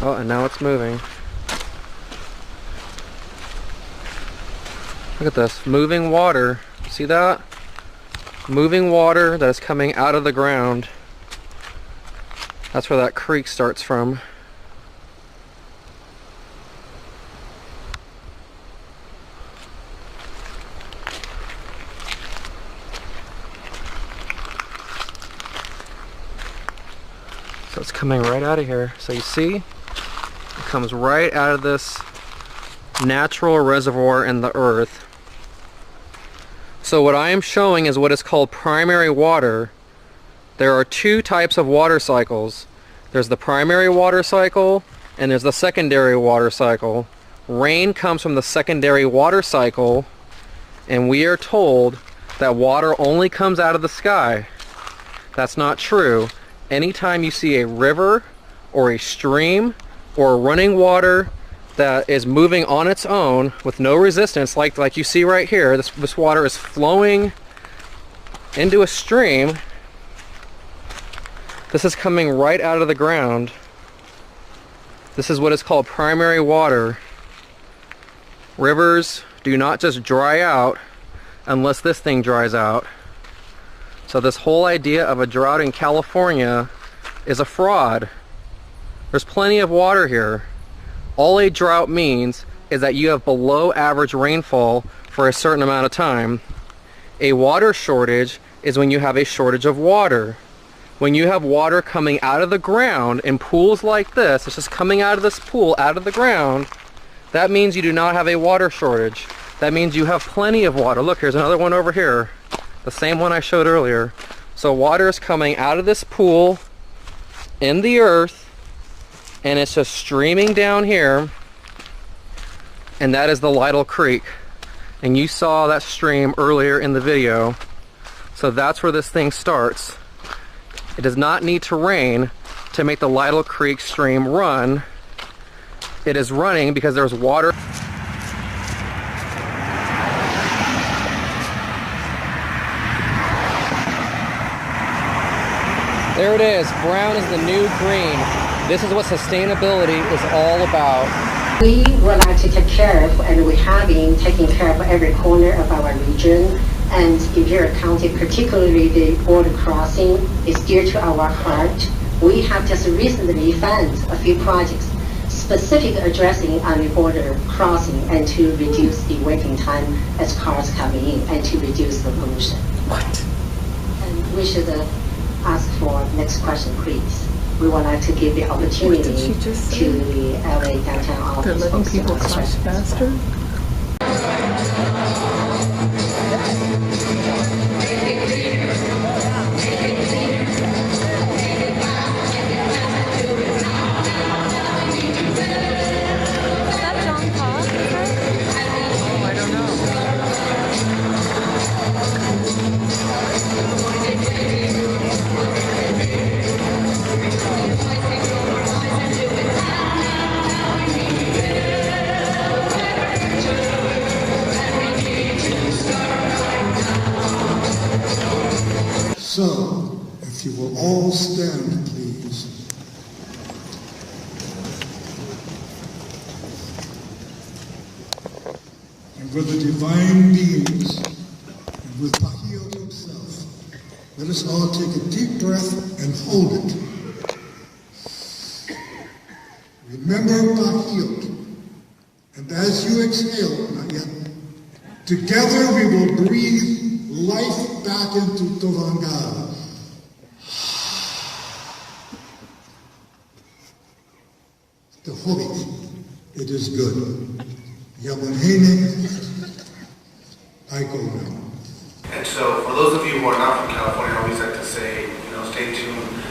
Oh, and now it's moving. Look at this, moving water. See that? Moving water that is coming out of the ground. That's where that creek starts from. So it's coming right out of here. So you see, it comes right out of this natural reservoir in the earth. So what I am showing is what is called primary water. There are two types of water cycles. There's the primary water cycle and there's the secondary water cycle. Rain comes from the secondary water cycle, and we are told that water only comes out of the sky. That's not true. Anytime you see a river or a stream or running water that is moving on its own with no resistance, like you see right here, this water is flowing into a stream. This is coming right out of the ground. This is what is called primary water. Rivers do not just dry out unless this thing dries out. So this whole idea of a drought in California is a fraud. There's plenty of water here. All a drought means is that you have below average rainfall for a certain amount of time. A water shortage is when you have a shortage of water. When you have water coming out of the ground in pools like this, it's just coming out of this pool, out of the ground, that means you do not have a water shortage. That means you have plenty of water. Look, here's another one over here. The same one I showed earlier. So water is coming out of this pool in the earth, and it's just streaming down here, and that is the Lytle Creek. And you saw that stream earlier in the video. So that's where this thing starts. It does not need to rain to make the Lytle Creek stream run. It is running because there's water. There it is. Brown is the new green. This is what sustainability is all about. We would like to take care of, and we have been taking care of every corner of our region. And Imperial County, particularly the border crossing, is dear to our heart. We have just recently funded a few projects specific addressing on the border crossing and to reduce the waiting time as cars come in and to reduce the pollution. What? And we should ask for next question, please. We would like to give the opportunity to the LA downtown office. They're letting people cross faster? So, if you will all stand, please. And with the divine beings, and with Bahia himself, let us all take a deep breath and hold it. Remember Bahia, and as you exhale, not yet, together we will breathe life back into Tovangara. The Holy, it is good. Yamanhene, I go now. And so, for those of you who are not from California, I always like to say, stay tuned,